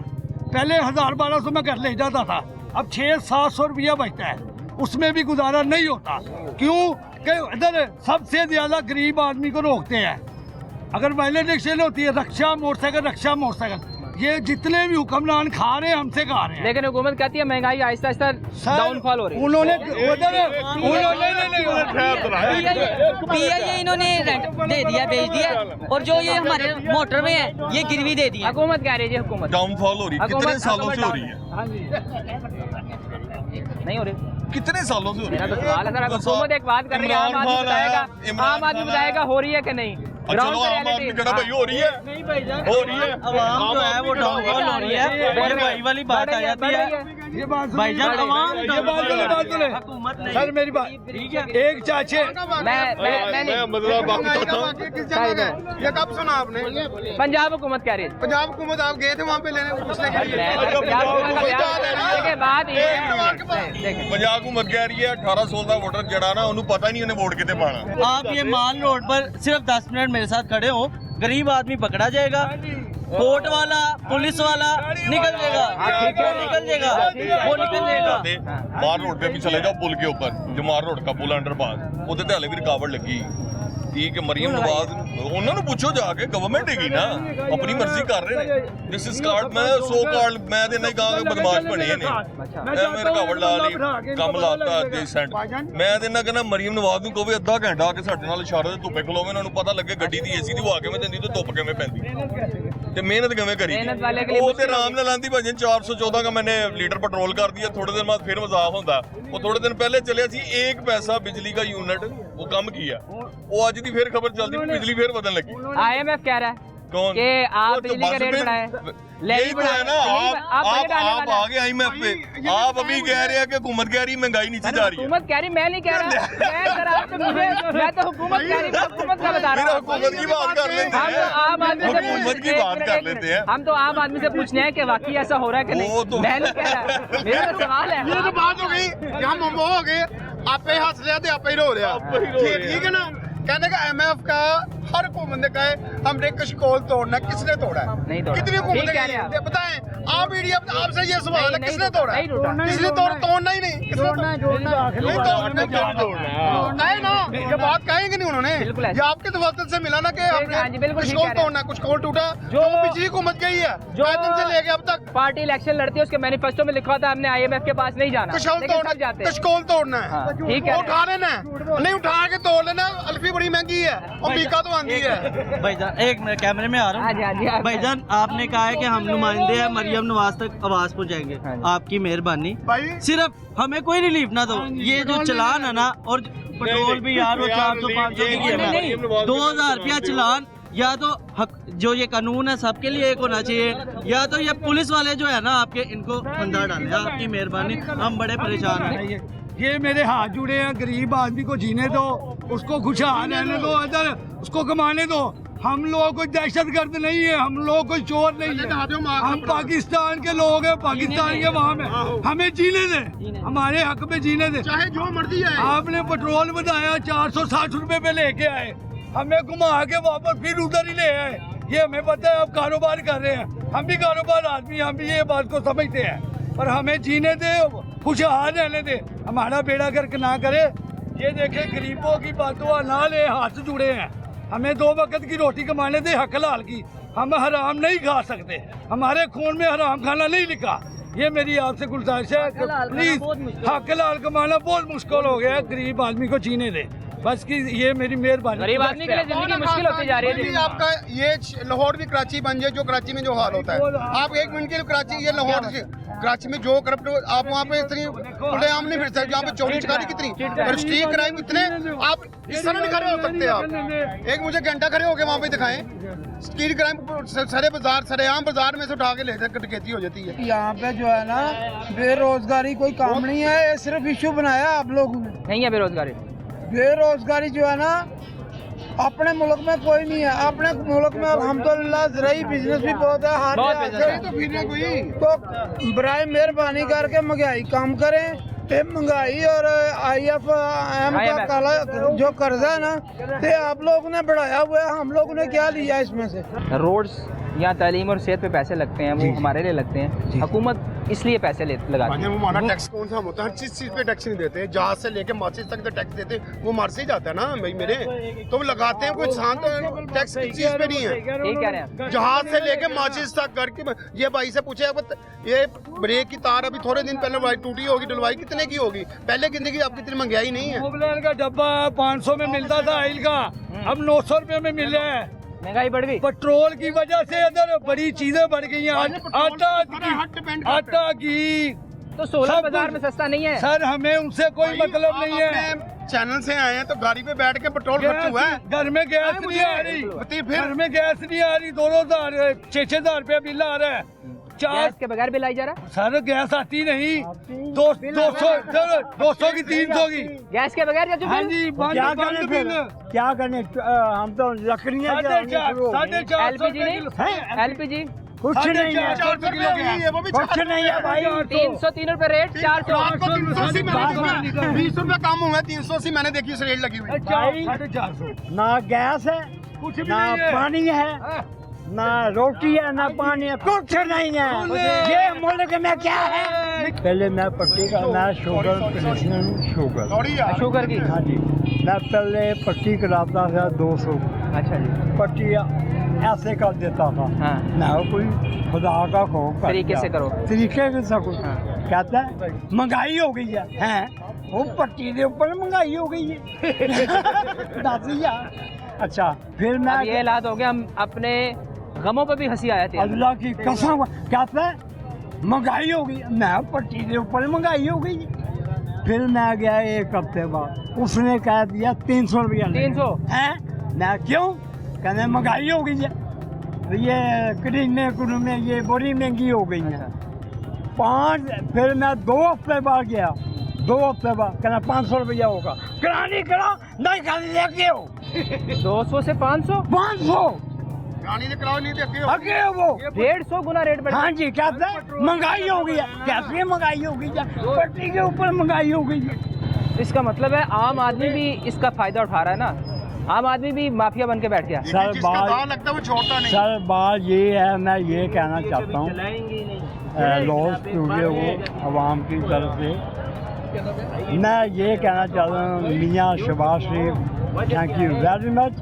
पहले 1000-1200 में घर ले जाता था, अब 600-700 रुपया बचता है, उसमें भी गुजारा नहीं होता। क्यों कि इधर सबसे ज्यादा गरीब आदमी को रोकते हैं। अगर वायलेंट एक्शन होती है, रक्षा मोटरसाइकिल, ये जितने भी हुक्मरान खा रहे हैं हमसे खा रहे हैं। लेकिन हुकूमत कहती है महंगाई आहिस्ता आहिस्ता डाउनफॉल हो रही है। उन्होंने PIA इन्होंने रेंट दे दिया, बेच दिया, और जो ये हमारे मोटर में है ये गिरवी दे दी। हुकूमत कह रही है, हुकूमत डाउनफॉल हो रही है, कितने सालों से हो रही है? नहीं हो रही, कितने सालों से हो रही मेरा है? तो सवाल है सर। हुकूमत एक बात कर रही है, आम आदमी बताएगा हो रही है कि नहीं। चलो आम आदमी कहना भाई हो रही है, हो रही है, आवाम जो है वो डाउनफॉल हो रही है, और भाई वाली बात आ जाती है। ये बात भाईजान आवाम सर मेरी बात ठीक है। एक चाचे मैं मतलब बात बताता हूँ, ये कब सुना आपने? पंजाब हुकूमत कह रही है। पंजाब हुकूमत आप गए थे वहाँ पे लेने पूछने के लिए? पंजाब हुकूमत कह रही है 18 का वोटर जड़ा ना उन्हें पता नहीं उन्हें वोट कितने पाना। आप ये मान रोड पर सिर्फ 10 मिनट मेरे साथ खड़े हो, गरीब आदमी पकड़ा जाएगा, कोर्ट वाला पुलिस वाला निकल जाएगा, वो निकल जाएगा। मार रोड पे भी चले जाओ, पुल के ऊपर जो मार रोड का पुल अंडरपास, ਉਹਦੇ ਤੇ ਹਲੇ ਵੀ ਰੁਕਾਵਟ ਲੱਗੀ। ਠੀਕ ਹੈ, ਮਰੀਮ ਨਵਾਜ਼ ਉਹਨਾਂ ਨੂੰ ਪੁੱਛੋ ਜਾ ਕੇ, ਗਵਰਨਮੈਂਟ ਹੈਗੀ ਨਾ, ਆਪਣੀ ਮਰਜ਼ੀ ਕਰ ਰਹੇ ਨੇ। ਦਿਸ ਇਜ਼ ਕਾਰਡ ਮੈਂ ਸੋ ਕਾਰਡ ਮੈਂ ਤੇ ਨਹੀਂ ਕਹਾਂਗਾ ਬਦਮਾਸ਼ ਬਣੇ ਨੇ, ਐਵੇਂ ਰੁਕਾਵਟ ਲਾ ਲਈ, ਕੰਮ ਲਾਤਾ ਦੇ ਸੈਂਟ। ਮੈਂ ਤੇ ਇਹਨਾਂ ਕਹਿੰਦਾ ਮਰੀਮ ਨਵਾਜ਼ ਨੂੰ ਕਹੋ ਅੱਧਾ ਘੰਟਾ ਆ ਕੇ ਸਾਡੇ ਨਾਲ ਇਸ਼ਾਰੇ ਤੇ ਧੁੱਪੇ ਖਲੋਵੇ, ਉਹਨਾਂ ਨੂੰ ਪਤਾ ਲੱਗੇ ਗੱਡੀ ਦੀ AC ਦੀ ਹਵਾ ਕਿਵੇਂ ਦਿੰਦੀ ਤੇ ਧੁੱਪ ਕਿਵੇਂ ਪੈਂਦੀ ਤੇ ਮਿਹਨਤ ਕਿਵੇਂ ਕਰੀ। ਉਹ ਤੇ ਆਰਾਮ ਨਾਲ ਆਂਦੀ ਭਾਜੀ 414 का मैंने लीटर पेट्रोल कर दिया, थोड़े दिन बाद फिर मजाक होता। वो थोड़े दिन पहले चले सी 1 पैसा बिजली का यूनिट वो कम किया, वो आज दी फिर खबर चलती बिजली फिर बदलने लगी। IMF कह रहा है कौन कि आप बिजली का रेट बढ़ाएं, यही तो है ना, आप आ गए IMF पे, आप अभी कह रहे हैं कि हुकूमत कह रही महंगाई नीचे जा रही है। हुकूमत कह रही, मैं नहीं कह रहा, मैं तो हुकूमत कह रही, हुकूमत का बता रहा हूं। हुकूमत की बात कर लेते हैं, हम तो आम आदमी से हुकूमत की बात कर लेते हैं, हम तो आम आदमी से पूछने हैं कि वाकई ऐसा हो रहा है कि नहीं। मैं नहीं कह रहा, मेरा तो सवाल है। ये तो बात हो गई, यहाँ मोमो हो गए, आपे हंस रहे थे आपे ही रो रहे, ठीक है ना। कहने का MF का हर हुकूमत ने कहा हमने कशकोल तोड़ना, किसने तोड़ा है? नहीं तोड़ा। कितनी हुकूमत बताएं आप, मीडिया आपसे ये सवाल है, किसने तोड़ा है? इसलिए तोड़ना ही नहीं, किसने तोड़ना है ना, ये बात कहेंगे नहीं उन्होंने, बिल्कुल ये आपके तवक्कुल से मिला ना कि हाँ जी, बिल्कुल कुछ ठीक कौल कह रहे हैं। तोड़ना, कुछ कौल टूटा, जो तो बिजली को मच गई है जो दिन से लेके अब तक। पार्टी इलेक्शन लड़ती है उसके मैनिफेस्टो में लिखा होता है हमने IMF के पास नहीं जाना, कशौल लेकिन तोड़ना, सब जाते हैं। कशकोल तोड़ना है, हाँ, ठीक है। वो उठा लेना है, नहीं उठा के तोड़ लेना। अल्फी बड़ी महंगी है और बीका तो आंधी है। भाईजान एक मिनट कैमरे में आ रहा हूँ। भाईजान आपने कहा है कि हम नुमाइंदे हैं, मरियम नवाज तक आवाज पहुँचाएंगे, आपकी मेहरबानी। सिर्फ हमें कोई रिलीफ ना दो, ये जो चलान है ना, और पेट्रोल भी यार वो 400-500 की है, 2000 रुपया चलान, या तो हक जो ये कानून है सबके लिए एक होना चाहिए, या तो ये पुलिस वाले जो है ना आपके, इनको बंदा डाले। आपकी मेहरबानी, हम बड़े परेशान हैं। ये मेरे हाथ जुड़े हैं, गरीब आदमी को जीने दो, उसको खुशहाल रहने दो, इधर उसको कमाने दो। हम लोग कोई दहशतगर्द नहीं है, हम लोग कोई चोर नहीं है, हम पाकिस्तान के लोग हैं, पाकिस्तान के वहाँ में हमें जीने दे, हमारे हक में जीने दे, चाहे जो मर्जी है। आपने पेट्रोल बताया 460 रुपए पे लेके आए, हमें घुमा के वापस फिर उधर ही ले आए। ये हमें पता है आप कारोबार कर रहे हैं, हम भी कारोबार आदमी, हम भी ये बात को समझते हैं, पर हमें जीने दे, खुशहाल रहने दे, हमारा बेड़ा गर्क ना करे। ये देखे गरीबों की बातों ना ले, हाथ जुड़े हैं, हमें 2 वक्त की रोटी कमाने दे, हक लाल की। हम हराम नहीं खा सकते, हमारे खून में हराम खाना नहीं लिखा। ये मेरी आपसे गुजारिश है, प्लीज हक लाल कमाना बहुत मुश्किल हो गया है, गरीब आदमी को जीने दे, बस की ये मेरी मेहरबानी। गरीब आदमी के लिए जिंदगी मुश्किल होती जा रही है। आपका ये लाहौर भी कराची बन जाए, जो कराची में जो हाल होता है, आप 1 मिनट के लिए कराची, ये लाहौर से कराची में जो करप्ट, आप वहाँ पे इतनी खुलेआम नहीं फिर सकते, यहाँ पे चोरी चकारी कितनी, स्ट्रीट क्राइम इतने, आप इस तरह नहीं खड़े हो सकते। आप एक मुझे घंटा खड़े होके वहाँ पे दिखाएं, स्ट्रीट क्राइम सारे बाजार, सरेआम बाजार में से उठा के ले जाकर डकैती हो जाती है। यहाँ पे जो है ना बेरोजगारी कोई काम नहीं है, ये सिर्फ इशू बनाया आप लोगों ने। नहीं है बेरोजगारी, बेरोजगारी जो है ना अपने मुल्क में कोई नहीं है, अपने मुल्क में अल्हम्दुलिल्लाह ज़राई बिजनेस भी बहुत है, हर तो बराए मेहरबानी करके महंगाई कम करें। ये महंगाई और IMF का काला जो कर्जा है ना, ये आप लोगों ने बढ़ाया हुआ है, हम लोगों ने क्या लिया इसमें से। रोड्स या तालीम और सेहत पे पैसे लगते हैं, वो हमारे लिए लगते हैं, हुकूमत इसलिए पैसे लगाती है। वो हमारा टैक्स कौन सा होता है, हर चीज पे टैक्स नहीं देते, जहाज से लेके माचिस तक तो टैक्स देते, वो मार से ही जाता है ना भाई मेरे, तो वो लगाते हैं, कोई इंसान तो टैक्स किस चीज पे नहीं है। ठीक कह रहे हैं, जहाज से लेके माचिस तक करके, ये भाई से पूछे ये ब्रेक की तार अभी थोड़े दिन पहले टूटी होगी, डलवाई कितने की होगी, पहले जिंदगी आपकी इतनी महंगाई नहीं है। मोबिल का डब्बा 500 में मिलता था ऑयल का, अब 900 रुपए में मिल रहा है, महंगाई बढ़ गई, पेट्रोल की वजह से इधर बड़ी चीजें बढ़ गई हैं, आटा की तो 16 बाजार में सस्ता नहीं है सर, हमें उनसे कोई मतलब नहीं है। चैनल से आए हैं तो गाड़ी पे बैठ के पेट्रोल खर्च हुआ है, घर में गैस नहीं आ रही, घर में गैस नहीं आ रही, 2,000 6,000 रुपया बिल आ रहा है, गैस के बगैर बिल आई जा रहा है सर, गैस आती नहीं, 200 की 300 की गैस के बगैर। हाँ जी, क्या करने हम तो लकड़ियाँ LPG नहीं, LPG कुछ नहीं है, कुछ नहीं है भाई, 303 रुपए रेट, 400 20 रुपए कम हुआ है, 380 मैंने देखी उस रेट लगी हुई। 450 ना गैस है, ना पानी है, ना रोटी है, ना पानी है, कुछ नहीं है। ये मुल्क में क्या है? पहले मैं पट्टी का, मैं शुगर पेशेंट हूँ, शुगर की। हाँ जी, मैं पहले पट्टी कराता था 200। अच्छा जी, पट्टी ऐसे कर देता था। हाँ। ना कोई खुदा का खौफ तरीके से करो, तरीके से कुछ कहता है महंगाई हो गई है, वो पट्टी के ऊपर महंगाई हो गई है। 10,000। अच्छा, फिर मैं ये हालात हो गया, हम अपने गमों पर भी हंसी आया थी। अल्लाह की कसम कहता है महंगाई हो गई, मैं पट्टी के ऊपर महंगाई हो गई। फिर मैं गया 1 हफ्ते बाद, उसने कह दिया 300 रुपया। 300 है? मैं क्यों? कहने महंगाई हो गई है, ये करीने ये बड़ी महंगी हो गई है। 5 फिर मैं 2 हफ्ते बाद गया, 2 हफ्ते बाद कहना 500 रुपया होगा, करानी करा नहीं खाने लेके हो। 200 से 500 गाड़ी कराओ नहीं देते हो, आगे वो 150 गुना रेट बढ़। हाँ जी, कहते हैं महंगाई हो गई है, कैसे महंगाई हो गई है, पट्टी के ऊपर महंगाई हो गई है। इसका मतलब है आम आदमी भी इसका फायदा उठा रहा है ना, आम आदमी भी माफिया बन के बैठ गया। सर बात ये है, मैं ये कहना चाहता हूँ लॉस स्टूडियो को आवाम की तरफ से, मैं ये कहना चाहता हूँ मियाँ शहबाज शरीफ थैंक यू वेरी मच।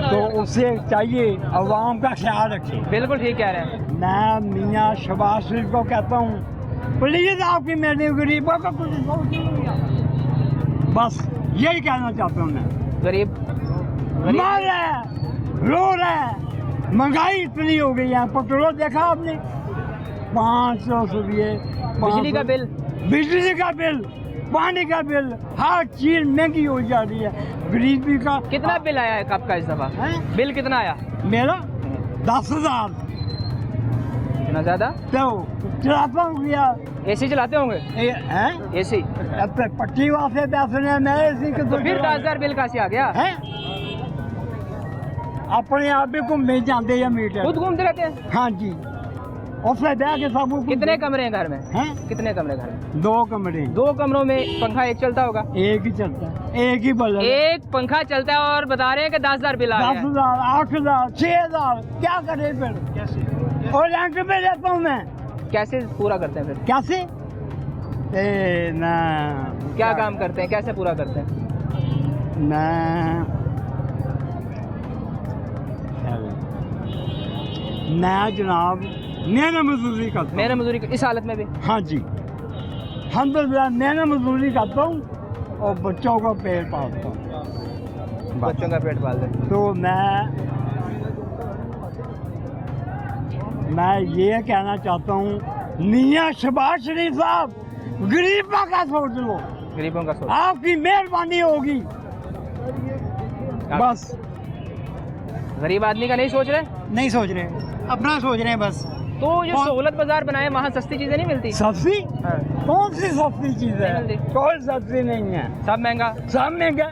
तो उससे चाहिए अवाम का ख्याल रखे। बिल्कुल ठीक कह रहे हैं। मैं मियाँ शहबाज शरीफ को कहता हूँ प्लीज आपकी मेरे गरीबों का कुछ बस यही कहना चाहता हूँ मैं। गरीब मर रहे हैं, रो रहे हैं, महंगाई इतनी हो गई है। पेट्रोल देखा आपने 500 रुपये, बिजली का बिल, बिजली का बिल, पानी का बिल, हर चीज महंगी हो जा रही है। गरीबी का कितना बिल आया है आपका इस दफा? बिल कितना आया? मेरा 10,000। इतना ज्यादा? तो चलाता हूँ भैया। एसी चलाते होंगे? एसी पट्टी वाले पैसे ने मैं एसी के तो फिर 10,000 बिल कहाँ से आ गया? अपने आप भी घूमे जाते हैं मीटर। खुद घूमते रहते हैं? हाँ जी। उसमें बैठ के सब। कितने कमरे हैं घर में? हैं? कितने कमरे घर में? 2 कमरे। 2 कमरों में पंखा एक चलता होगा? एक ही चलता है, एक ही बल्ब। एक पंखा चलता है और बता रहे हैं कि 10,000 बिल आ गया। 10,000, 8,000, 6,000 क्या करे फिर? कैसे? और रेंट पे रहता हूँ मैं। कैसे पूरा करते हैं फिर? कैसे? ना क्या काम करते हैं, कैसे पूरा करते हैं? मैं जनाब मेहनत मजदूरी करता हूँ। मेहनत मजदूरी इस हालत में भी? हाँ जी, अल्हम्दुलिल्लाह मेहनत मजदूरी करता हूँ और बच्चों का पेट पालता हूँ। बच्चों का पेट पाल दे। तो मैं ये कहना चाहता हूँ मियाँ शहबाज शरीफ साहब गरीबों का सोच लो। गरीबों का सोच, आपकी मेहरबानी होगी। बस गरीब आदमी का नहीं सोच रहे? नहीं सोच रहे, अपना सोच रहे हैं बस। तो जो सहूलत बाजार बनाए वहाँ सस्ती चीजें नहीं मिलती? सस्ती? कौन सी सस्ती चीज है? कोई सस्ती नहीं है, सब महंगा। सब महंगा।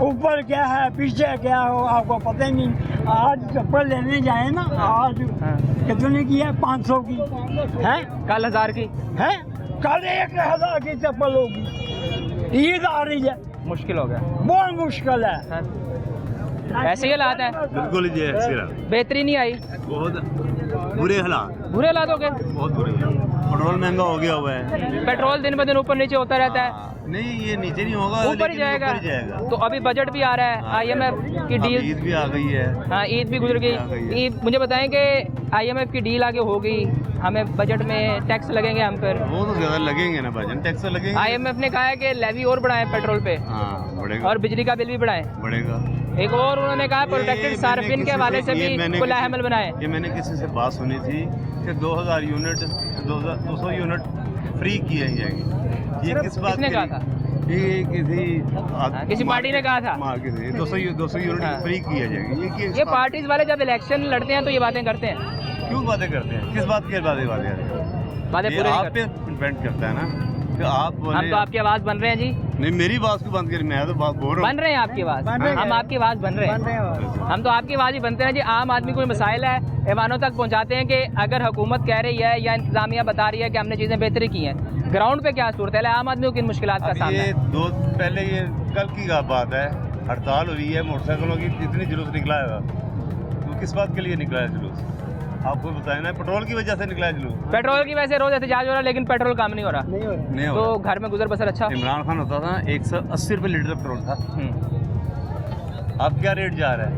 ऊपर क्या है पीछे क्या हो आपको पता ही नहीं। आज चप्पल लेने जाए ना, आज कितने की है? 500 की है, कल 1000 की है, कल 1000 की चप्पल होगी। ईद आ रही है, मुश्किल हो गया, बहुत मुश्किल है। ऐसे ही हालात है। बिल्कुल ही बेहतरी नहीं आई, बहुत बुरे हालात। बुरे हालात हो गए, बहुत बुरे। पेट्रोल महंगा हो गया हुआ है। पेट्रोल दिन ब दिन ऊपर नीचे होता रहता है। नहीं ये नीचे नहीं होगा, ऊपर ही जाएगा। तो अभी बजट भी आ रहा है, IMF की डील। ईद भी आ गई है। हाँ, ईद भी गुजर गई। ईद मुझे बताएं कि IMF की डील आगे हो गई, हमें बजट में टैक्स लगेंगे हम पर। वो तो ज्यादा लगेंगे ना भाईजान, टैक्स लगेंगे। IMF ने कहा है कि लेवी और बढ़ाएं पेट्रोल पे। हाँ, बढ़ेगा। और बिजली का बिल भी बढ़ाएं। बढ़ेगा। एक और उन्होंने कहा प्रोटेक्टेड सार्फिन के हवाले से भी कुल अहमल बनाए। ये मैंने किसी से बात सुनी थी कि 2000 यूनिट 200 यूनिट फ्री किए जाएंगे। ये किस बात? किसने कहा था? ये किसी पार्टी ने कहा था? 200 यूनिट फ्री किया जाएगा। ये पार्टीज वाले जब इलेक्शन लड़ते हैं तो ये बातें करते हैं। क्यों बातें करते हैं? किस बात की बातें पूरे आप पे डिपेंड करता है ना कि आप हम तो आपकी आवाज बन रहे हैं जी। नहीं, मेरी बात को बंद करिए, मैं तो बात बोल रहा हूँ। बन रहे हैं आपकी आवाज, हम आपकी आवाज बन रहे हैं। हम तो आपकी आवाज ही बनते हैं जी। आम आदमी कोई मसाइल है ऐवानों तक पहुँचाते हैं कि अगर हुकूमत कह रही है या इंतजामिया बता रही है कि हमने चीजें बेहतरी की हैं, ग्राउंड पे क्या सूरत है, आम आदमी को किन मुश्किलात का सामना है? पहले ये कल की बात है, हड़ताल हुई है, मोटरसाइकिलों की इतनी जुलूस निकला है, तो किस बात के लिए निकला है जुलूस? आपको बताया ना, पेट्रोल की वजह से निकला है जुलूस। पेट्रोल की वजह से रोज एहतजाज हो रहा है, लेकिन पेट्रोल काम नहीं हो रहा। नहीं हो तो रहा। घर में गुजर बसर अच्छा। इमरान खान होता था 180 रुपये लीटर पेट्रोल था। अब क्या रेट जा रहा है?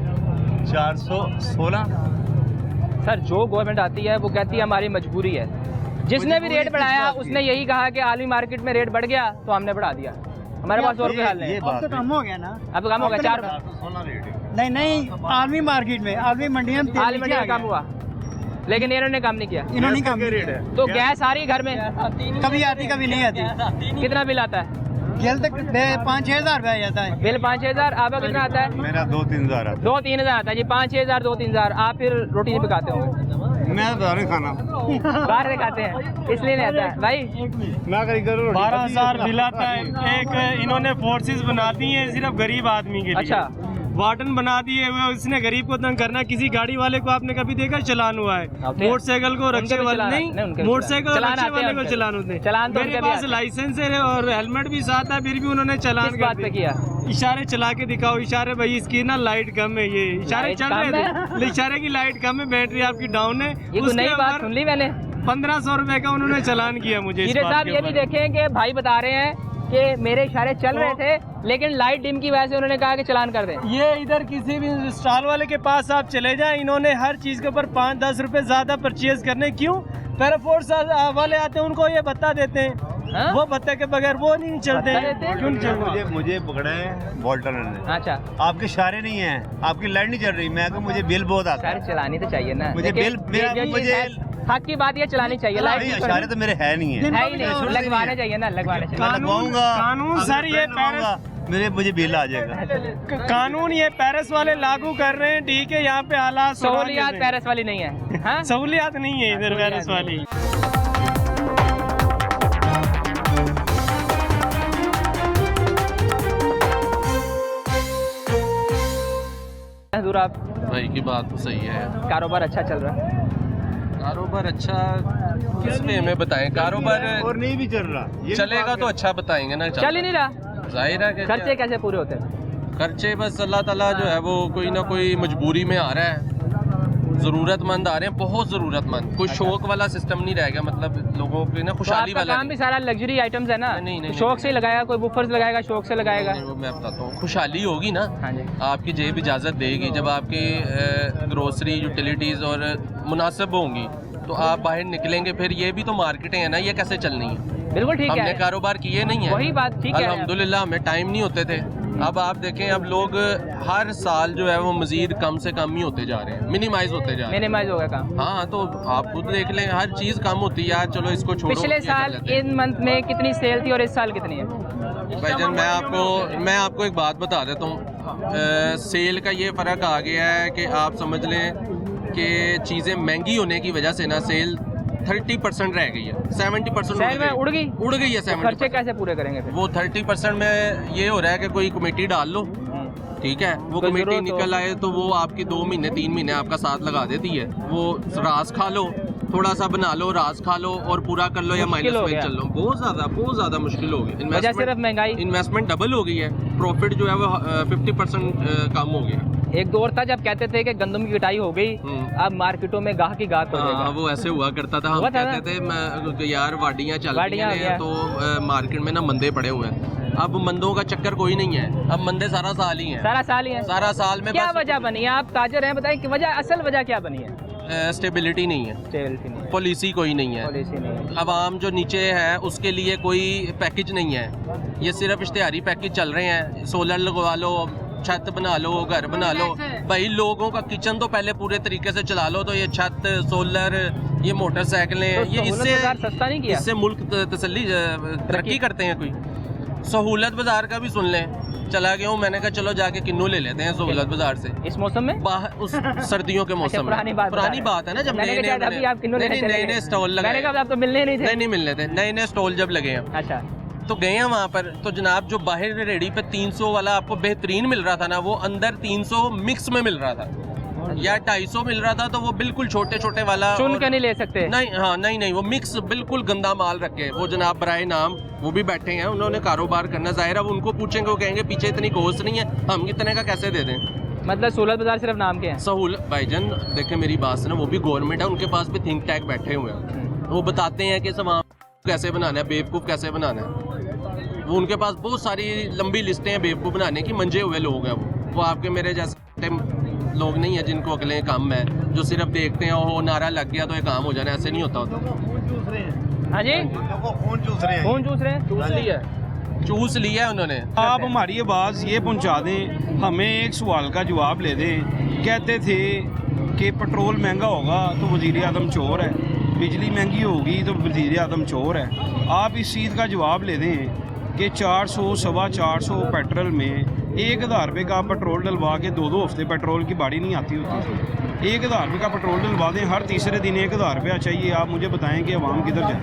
416। सर जो गवर्नमेंट आती है वो कहती है हमारी मजबूरी है। जिसने भी रेट बढ़ाया उसने यही कहा कि आलमी मार्केट में रेट बढ़ गया तो हमने बढ़ा दिया। हमारे पास और कोई हाल नहीं। अब तो कम हो गया ना। अब कम हो गया, 416 रेट। नहीं, आलमी मार्केट में, आलमी मंडियों में कम हुआ, लेकिन इन्होंने काम नहीं किया। इन्होंने काम रेट है। तो गैस आ रही घर में? कभी आती कभी नहीं आती। कितना बिल आता है? बिल तक 5-6 हज़ार रुपया जाता है। बिल 5-6 हज़ार। आपका कितना आता है? मेरा 2-3 हज़ार। 2-3 हज़ार आता है जी। 5-6 हज़ार 2-3 हज़ार। आप फिर रोटी नहीं पकाते होंगे? मैं बाहर खाना बाहर से खाते हैं, इसलिए नहीं आता है भाई। 12,000 बिल आता है। एक इन्होंने फोर्सेस बना दी है सिर्फ गरीब आदमी के लिए। अच्छा, वार्डन बना दिए हुए, इसने गरीब को तंग करना। किसी गाड़ी वाले को आपने कभी देखा चलान हुआ है? मोटरसाइकिल को रक्षा वाले नहीं, मोटरसाइकिल रक्षा वाले को चलान होते हैं। मेरे पास लाइसेंस है और हेलमेट भी साथ है, फिर भी उन्होंने चलान बात पे किया। इशारे चला के दिखाओ, इशारे भाई इसकी ना लाइट कम है, ये इशारे चल रहे थे, इशारे की लाइट कम है, बैटरी आपकी डाउन है। ये नई बात सुन ली मैंने। 1500 रुपए का उन्होंने चलान किया मुझे। साहब ये भी देखें कि भाई बता रहे हैं कि मेरे इशारे चल रहे थे, लेकिन लाइट डिम की वजह से उन्होंने कहा कि चालान कर दें। ये इधर किसी भी स्टॉल वाले के पास आप चले जाएं, इन्होंने हर चीज़ के ऊपर 5-10 रुपए ज़्यादा परचेज करने। क्यों? पैराफोर्स वाले आते हैं, उनको ये बता देते हैं। वो बत्ते के बगैर वो नहीं चलते हैं। क्यों नहीं चलते? मुझे पकड़ा है वोल्टर ने। अच्छा, आपके इशारे नहीं हैं, आपकी लाइट नहीं चल रही। मैं कहा मुझे बिल बहुत आता है। चलानी तो चाहिए ना, मुझे बिल मुझे हक की बात ये चलानी चाहिए। लाइट इशारे तो मेरे है नहीं है, लगवाने चाहिए ना, लगवाने चाहिए। लगवाऊंगा कानून सर ये मुझे बिल आ जाएगा। कानून ये पेरिस वाले लागू कर रहे हैं, ठीक है। यहाँ पे हालात सहूलियात पेरिस वाली नहीं है। सहूलियात नहीं है इधर पेरिस वाली। दूर आप भाई की बात तो सही है, कारोबार अच्छा चल रहा है। कारोबार अच्छा किस वे में बताएं? कारोबार और नहीं भी चल रहा, चलेगा तो अच्छा बताएंगे ना। चल ही नहीं रहा, जाहिर है कि खर्चे कैसे पूरे होते हैं? खर्चे बस अल्लाह ताला जो है वो कोई ना कोई मजबूरी में आ रहा है। ज़रूरतमंद आ रहे हैं, बहुत ज़रूरतमंद। कोई शौक वाला सिस्टम नहीं रहेगा, मतलब लोगों की ना खुशहाली वाला काम भी सारा लग्जरी आइटम्स है ना। नहीं, शौक से लगाएगा, कोई बुफर्स लगाएगा शौक से लगाएगा। वो मैं बताता हूँ, खुशहाली होगी ना। हाँ जी। आपकी जेब इजाज़त देगी, जब आपकी ग्रोसरी यूटिलिटीज़ और मुनासिब होंगी तो आप बाहर निकलेंगे। फिर ये भी तो मार्केटें हैं ना, ये कैसे चलनी है? बिल्कुल ठीक है, हमने कारोबार किए नहीं है, वही बात ठीक है। अल्हम्दुलिल्लाह हमें टाइम नहीं होते थे। अब आप देखें, अब लोग हर साल जो है वो मजीद कम से कम ही होते जा रहे हैं, मिनिमाइज होते जा रहे हैं। मिनिमाइज होगा काम। हाँ, तो आप खुद देख लें, हर चीज़ कम होती है यार। चलो इसको छोड़ो। पिछले साल इन मंथ में कितनी सेल थी और इस साल कितनी है? भाईजान मैं आपको एक बात बता देता हूँ। सेल का ये फ़र्क आ गया है कि आप समझ लें कि चीज़ें महंगी होने की वजह से ना सेल 30% रह गई है। 70% उड़ गई है। 70%। खर्चे कैसे पूरे करेंगे फिर? वो 30% में ये हो रहा है कि कोई कमेटी डाल लो, ठीक है। वो कमेटी निकल आए तो वो आपकी 2 महीने 3 महीने आपका साथ लगा देती है। वो रास खा लो, थोड़ा सा बना लो, रास खा लो और पूरा कर लो या माइनस में चल लो। बहुत ज़्यादा मुश्किल हो गई। सिर्फ महंगाई, इन्वेस्टमेंट डबल हो गई है, प्रॉफिट जो है वो 50% कम हो गया। एक दौर था जब कहते थे कि गंदम की कटाई हो गई, अब मार्केटों में गाह की गाह हो जाएगा। वो ऐसे हुआ करता था। हम कहते थे यार वाडियाँ चल रही हैं तो मार्केट में ना मंदे पड़े हुए हैं। अब मंदों का चक्कर कोई नहीं है, अब मंदे सारा साल ही हैं। सारा साल में क्या वजह बनी है? आप ताजर हैं, बताएं कि असल वजह क्या बनी है? स्टेबिलिटी नहीं है, पॉलिसी कोई नहीं है। आवाम जो नीचे है उसके लिए कोई पैकेज नहीं है। ये सिर्फ इश्तिहारी पैकेज चल रहे हैं। सोलर लगवा लो, छत बना लो, घर बना लो। भाई लोगों का किचन तो पहले पूरे तरीके से चला लो, तो ये छत, सोलर, ये मोटरसाइकिलें, ये सस्ता नहीं किया। इससे मुल्क तसल्ली तरक्की करते हैं। कोई सहूलत बाजार का भी सुन लें, चला गया हूँ, मैंने कहा चलो जाके किन्नू ले लेते हैं सहूलत बाजार से। इस मौसम में उस सर्दियों के मौसम में पुरानी बात है ना, जब नए स्टॉल लगे। तो मिलने नहीं मिलने थे, नए स्टॉल जब लगे हैं। अच्छा, तो गए हैं वहाँ पर, तो जनाब जो बाहर रेडी पे 300 वाला आपको बेहतरीन मिल रहा था ना, वो अंदर 300 मिक्स में मिल रहा था, या 250 मिल रहा था। तो वो बिल्कुल छोटे छोटे वाला चुन के नहीं ले सकते। नहीं, वो मिक्स बिल्कुल गंदा माल रखे। वो जनाब बराए नाम वो भी बैठे हैं, उन्होंने कारोबार करना, जाहिर है उनको पूछेंगे, वो कहेंगे पीछे इतनी कोस्ट नहीं है, हम इतने का कैसे दे दें। मतलब सहूलत बाजार सिर्फ नाम के हैं। सहूलत भाईजान देखें मेरी बात से ना, वो भी गवर्नमेंट है, उनके पास भी थिंक टैंक बैठे हुए हैं। वो बताते हैं कि समाज कैसे बनाना है, बेवकूफ़ कैसे बनाना है। वो उनके पास बहुत सारी लंबी लिस्टें हैं बेवकूफ़ बनाने की। मंजे हुए लोग हैं वो आपके मेरे जैसे लोग नहीं है जिनको अगले काम है, जो सिर्फ देखते हैं वो नारा लग गया तो ये काम हो जाना, ऐसे नहीं होता। हाँ जी, खून चूस रहे हैं, चूस लिया उन्होंने। आप हमारी आवाज़ ये पहुंचा दें, हमें एक सवाल का जवाब ले दें। कहते थे कि पेट्रोल महंगा होगा तो वज़ीर आज़म चोर है, बिजली महंगी होगी तो वज़ीर आज़म चोर है। आप इस चीज़ का जवाब ले दें कि 400 सवा 400 पेट्रोल में 1000 रुपये का पेट्रोल डलवा के 2 हफ्ते पेट्रोल की बाड़ी नहीं आती होती। 1000 रुपये का पेट्रोल डलवा दें, हर तीसरे दिन 1000 रुपया चाहिए। आप मुझे बताएं कि अवाम किधर जाए?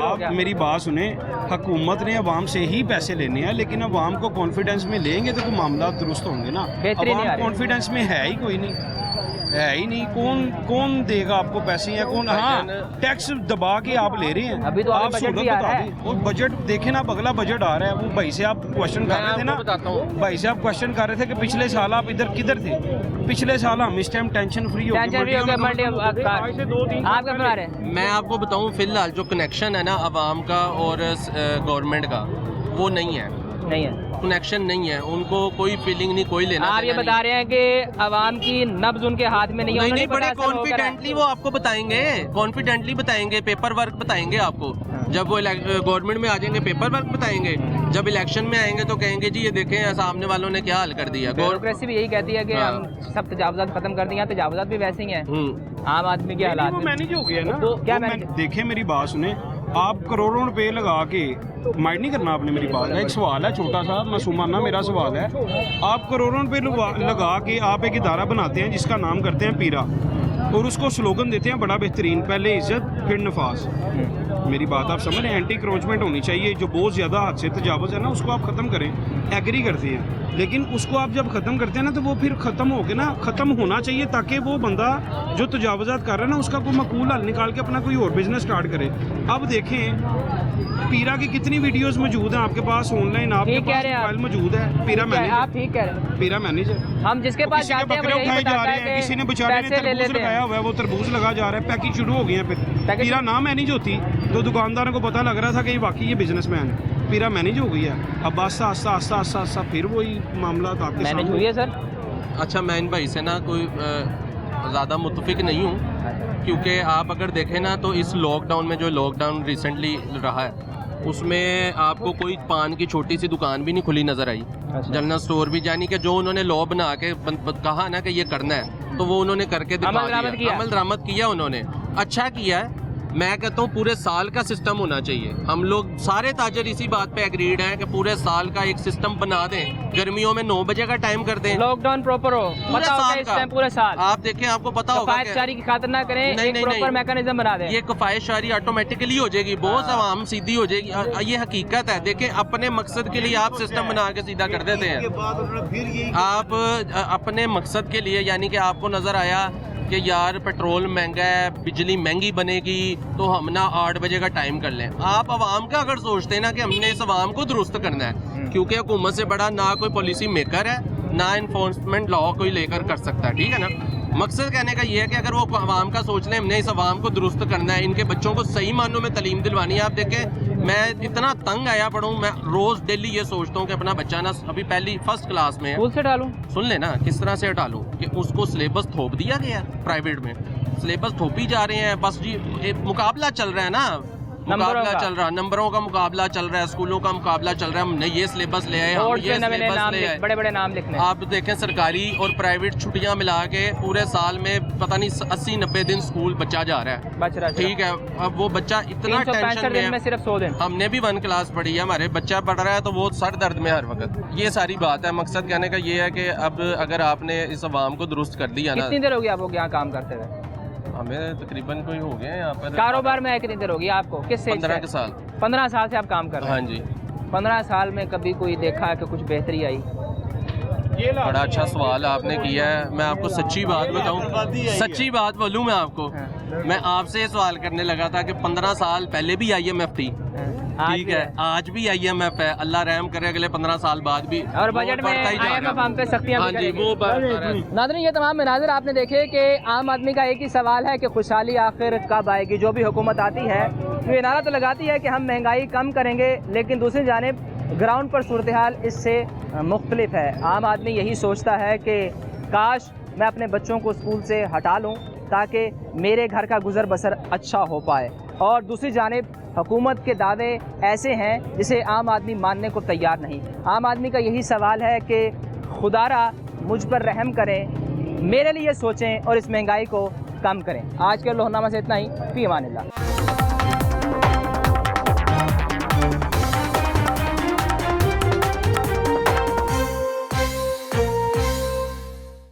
आप मेरी बात सुने, हुकूमत ने अवाम से ही पैसे लेने हैं, लेकिन अवाम को कॉन्फिडेंस में लेंगे तो मामला दुरुस्त होंगे ना। अवाम कॉन्फिडेंस में है ही कोई नहीं। है ही नहीं। कौन देगा आपको पैसे या कौन? हाँ, टैक्स दबा के आप ले रहे हैं। अभी तो आप बजट सहूलत भी आ रहा बता है। दें। और बजट देखे ना, अब अगला बजट आ रहा है। वो भाई से आप क्वेश्चन कर रहे थे ना, भाई से आप क्वेश्चन कर रहे थे कि पिछले साल आप इधर किधर थे? पिछले साल हम इस टाइम टेंशन फ्री हो गए। मैं आपको बताऊं, फिलहाल जो कनेक्शन है ना आवाम का और गवर्नमेंट का, वो नहीं है कनेक्शन नहीं है। उनको कोई फीलिंग नहीं, कोई लेना। आप ये बता रहे हैं कि आवाम की नब्ज उनके हाथ में नहीं है। नहीं, बड़े कॉन्फिडेंटली वो आपको बताएंगे, कॉन्फिडेंटली बताएंगे, पेपर वर्क बताएंगे आपको। जब वो गवर्नमेंट में आ जाएंगे पेपर वर्क बताएंगे, जब इलेक्शन में आएंगे तो कहेंगे जी ये देखें सामने वालों ने क्या हाल कर दिया। ब्यूरोक्रेसी भी यही कहती है कि हम सब तजावुज़ात खत्म कर दिए। तजावुज़ात भी वैसे ही हैं आम आदमी के हालात में। मैनेज हो गया ना, तो क्या देखें मेरी बात सुने, आप करोड़ों रुपए लगा के माइंड नहीं करना आपने। मेरी बात है, एक सवाल है छोटा सा मासूमाना मेरा सवाल है। आप करोड़ों रुपए लगा के आप एक इदारा बनाते हैं जिसका नाम करते हैं पीरा, और उसको स्लोगन देते हैं बड़ा बेहतरीन, पहले इज्जत फिर नफास। मेरी बात आप समझ रहे हैं? एंटी क्रोचमेंट होनी चाहिए। जो बहुत ज़्यादा हद से तजावुज़ है ना, उसको आप ख़त्म करें। एग्री करते हैं, लेकिन उसको आप जब ख़त्म करते हैं ना, तो वो फिर ख़त्म हो के ना, ख़त्म होना चाहिए ताकि वो बंदा जो तजावुज़ात कर रहा है ना, उसका कोई मकूल हल निकाल के अपना कोई और बिजनेस स्टार्ट करे। अब देखें पीरा की कितनी वीडियोस मौजूद हैं आपके पास ऑनलाइन, आपके पास मोबाइल मौजूद है। पीरा मैनेजर, आप ठीक कह रहे हैं। पीरा मैनेजर, हम जिसके पास जाते हैं वो यही बताता है कि किसी ने बेचारे ने तरबूज लगाया हुआ है, वो तरबूज लगा जा रहा है, पैकिंग शुरू हो गई है। फिर पीरा ना मैनेज होती तो दुकानदारों को पता लग रहा था कि वाकई ये बिजनेसमैन है। पीरा मैनेज हो गई है। अब आस्ता आस्ता फिर वही मामला आपके मैनेज हुई है सर। अच्छा, मैं इन भाई से ना कोई ज़्यादा मुतफिक नहीं हूँ, क्योंकि आप अगर देखें ना तो इस लॉकडाउन में, जो लॉकडाउन रिसेंटली रहा है, उसमें आपको कोई पान की छोटी सी दुकान भी नहीं खुली नज़र आई। जनरल स्टोर भी, यानी कि जो उन्होंने लॉ बना के कहा ना कि ये करना है, तो वो उन्होंने करके दिखा दिया, अमल दरामद किया उन्होंने। अच्छा किया है। मैं कहता हूँ पूरे साल का सिस्टम होना चाहिए। हम लोग सारे ताजर इसी बात पे एग्रीड हैं कि पूरे साल का एक सिस्टम बना दें। गर्मियों में 9 बजे का टाइम कर दें, लॉकडाउन प्रॉपर हो, पूरे साल का, पूरे साल। आप देखें, आपको पता होगा कफ़ायतशारी की खातिर ना करें, एक प्रॉपर मैकेनिज्म बना दें। ये कफ़ायतशारी ऑटोमेटिकली हो जाएगी, बहुत आवाम सीधी हो जाएगी। ये हकीकत है। देखें, अपने मकसद के लिए आप सिस्टम बना के सीधा कर देते हैं। आप अपने मकसद के लिए, यानी कि आपको नजर आया कि यार पेट्रोल महंगा है, बिजली महंगी बनेगी, तो हम ना 8 बजे का टाइम कर लें। आप आवाम का अगर सोचते हैं ना कि हमने इस आवाम को दुरुस्त करना है, क्योंकि हुकूमत से बड़ा ना कोई पॉलिसी मेकर है, ना इन्फोर्समेंट लॉ कोई लेकर कर सकता है, ठीक है ना। मकसद कहने का ये है कि अगर वो आवाम का सोच लें हमने इस आवाम को दुरुस्त करना है, इनके बच्चों को सही मानों में तालीम दिलवानी है। आप देखें, मैं इतना तंग आया पढ़ूँ, मैं रोज़ डेली ये सोचता हूँ कि अपना बच्चा ना अभी फर्स्ट क्लास में है, स्कूल से डालूं। सुन लेना किस तरह से हटा लूँ कि उसको सिलेबस थोप दिया गया है। प्राइवेट में सिलेबस थोपी जा रहे हैं, बस जी मुकाबला चल रहा है ना, मुकाबला चल रहा है, नंबरों का मुकाबला चल रहा है, स्कूलों का मुकाबला चल रहा है। हमने ये सिलेबस ले आए, हम ये सिलेबस ले आए, बड़े-बड़े नाम लिखने। आप देखें, सरकारी और प्राइवेट छुट्टियां मिला के पूरे साल में पता नहीं 80-90 दिन स्कूल बच्चा जा रहा है, बच रहा है। ठीक है, अब वो बच्चा इतना टेंशन में, सिर्फ 100 दिन। हमने भी 1 क्लास पढ़ी है, हमारे बच्चा पढ़ रहा है तो वो सर दर्द में हर वक्त। ये सारी बात है। मकसद कहने का ये है कि अब अगर आपने इस अवाम को दुरुस्त कर दिया ना। कितनी देर होगी आपको यहाँ काम करते हुए? हमें तकरीबन कोई हो गए यहाँ पर। कारोबार में कितनी देर होगी आपको? किस 15 साल। 15 साल से आप काम कर रहे हैं? हाँ जी। 15 साल में कभी कोई देखा है कि कुछ बेहतरी आई? बड़ा अच्छा सवाल आपने किया है। मैं आपको सच्ची बात बताऊं, सच्ची बात बोलूं मैं आपको, मैं आपसे सवाल करने लगा था कि 15 साल पहले भी IMF थी, ठीक है, आज भी IMF है, अल्लाह रहम करे अगले 15 साल बाद भी, और बजट में IMF हम पे सख्तियां भी करेगी। नाज़रीन, ये तमाम मनाज़िर आपने देखे कि आम आदमी का एक ही सवाल है कि खुशहाली आखिर कब आएगी। जो भी हुकूमत आती है तो ये नारा तो लगाती है कि हम महंगाई कम करेंगे, लेकिन दूसरी जानिब ग्राउंड पर सूरत हाल इससे मुख्तलिफ है। आम आदमी यही सोचता है कि काश मैं अपने बच्चों को स्कूल से हटा लूँ ताकि मेरे घर का गुजर बसर अच्छा हो पाए, और दूसरी जानिब हुकूमत के दावे ऐसे हैं जिसे आम आदमी मानने को तैयार नहीं। आम आदमी का यही सवाल है कि खुदारा मुझ पर रहम करें, मेरे लिए सोचें और इस महंगाई को कम करें। आज के लोहनामा से इतना ही। फी अमानिल्लाह।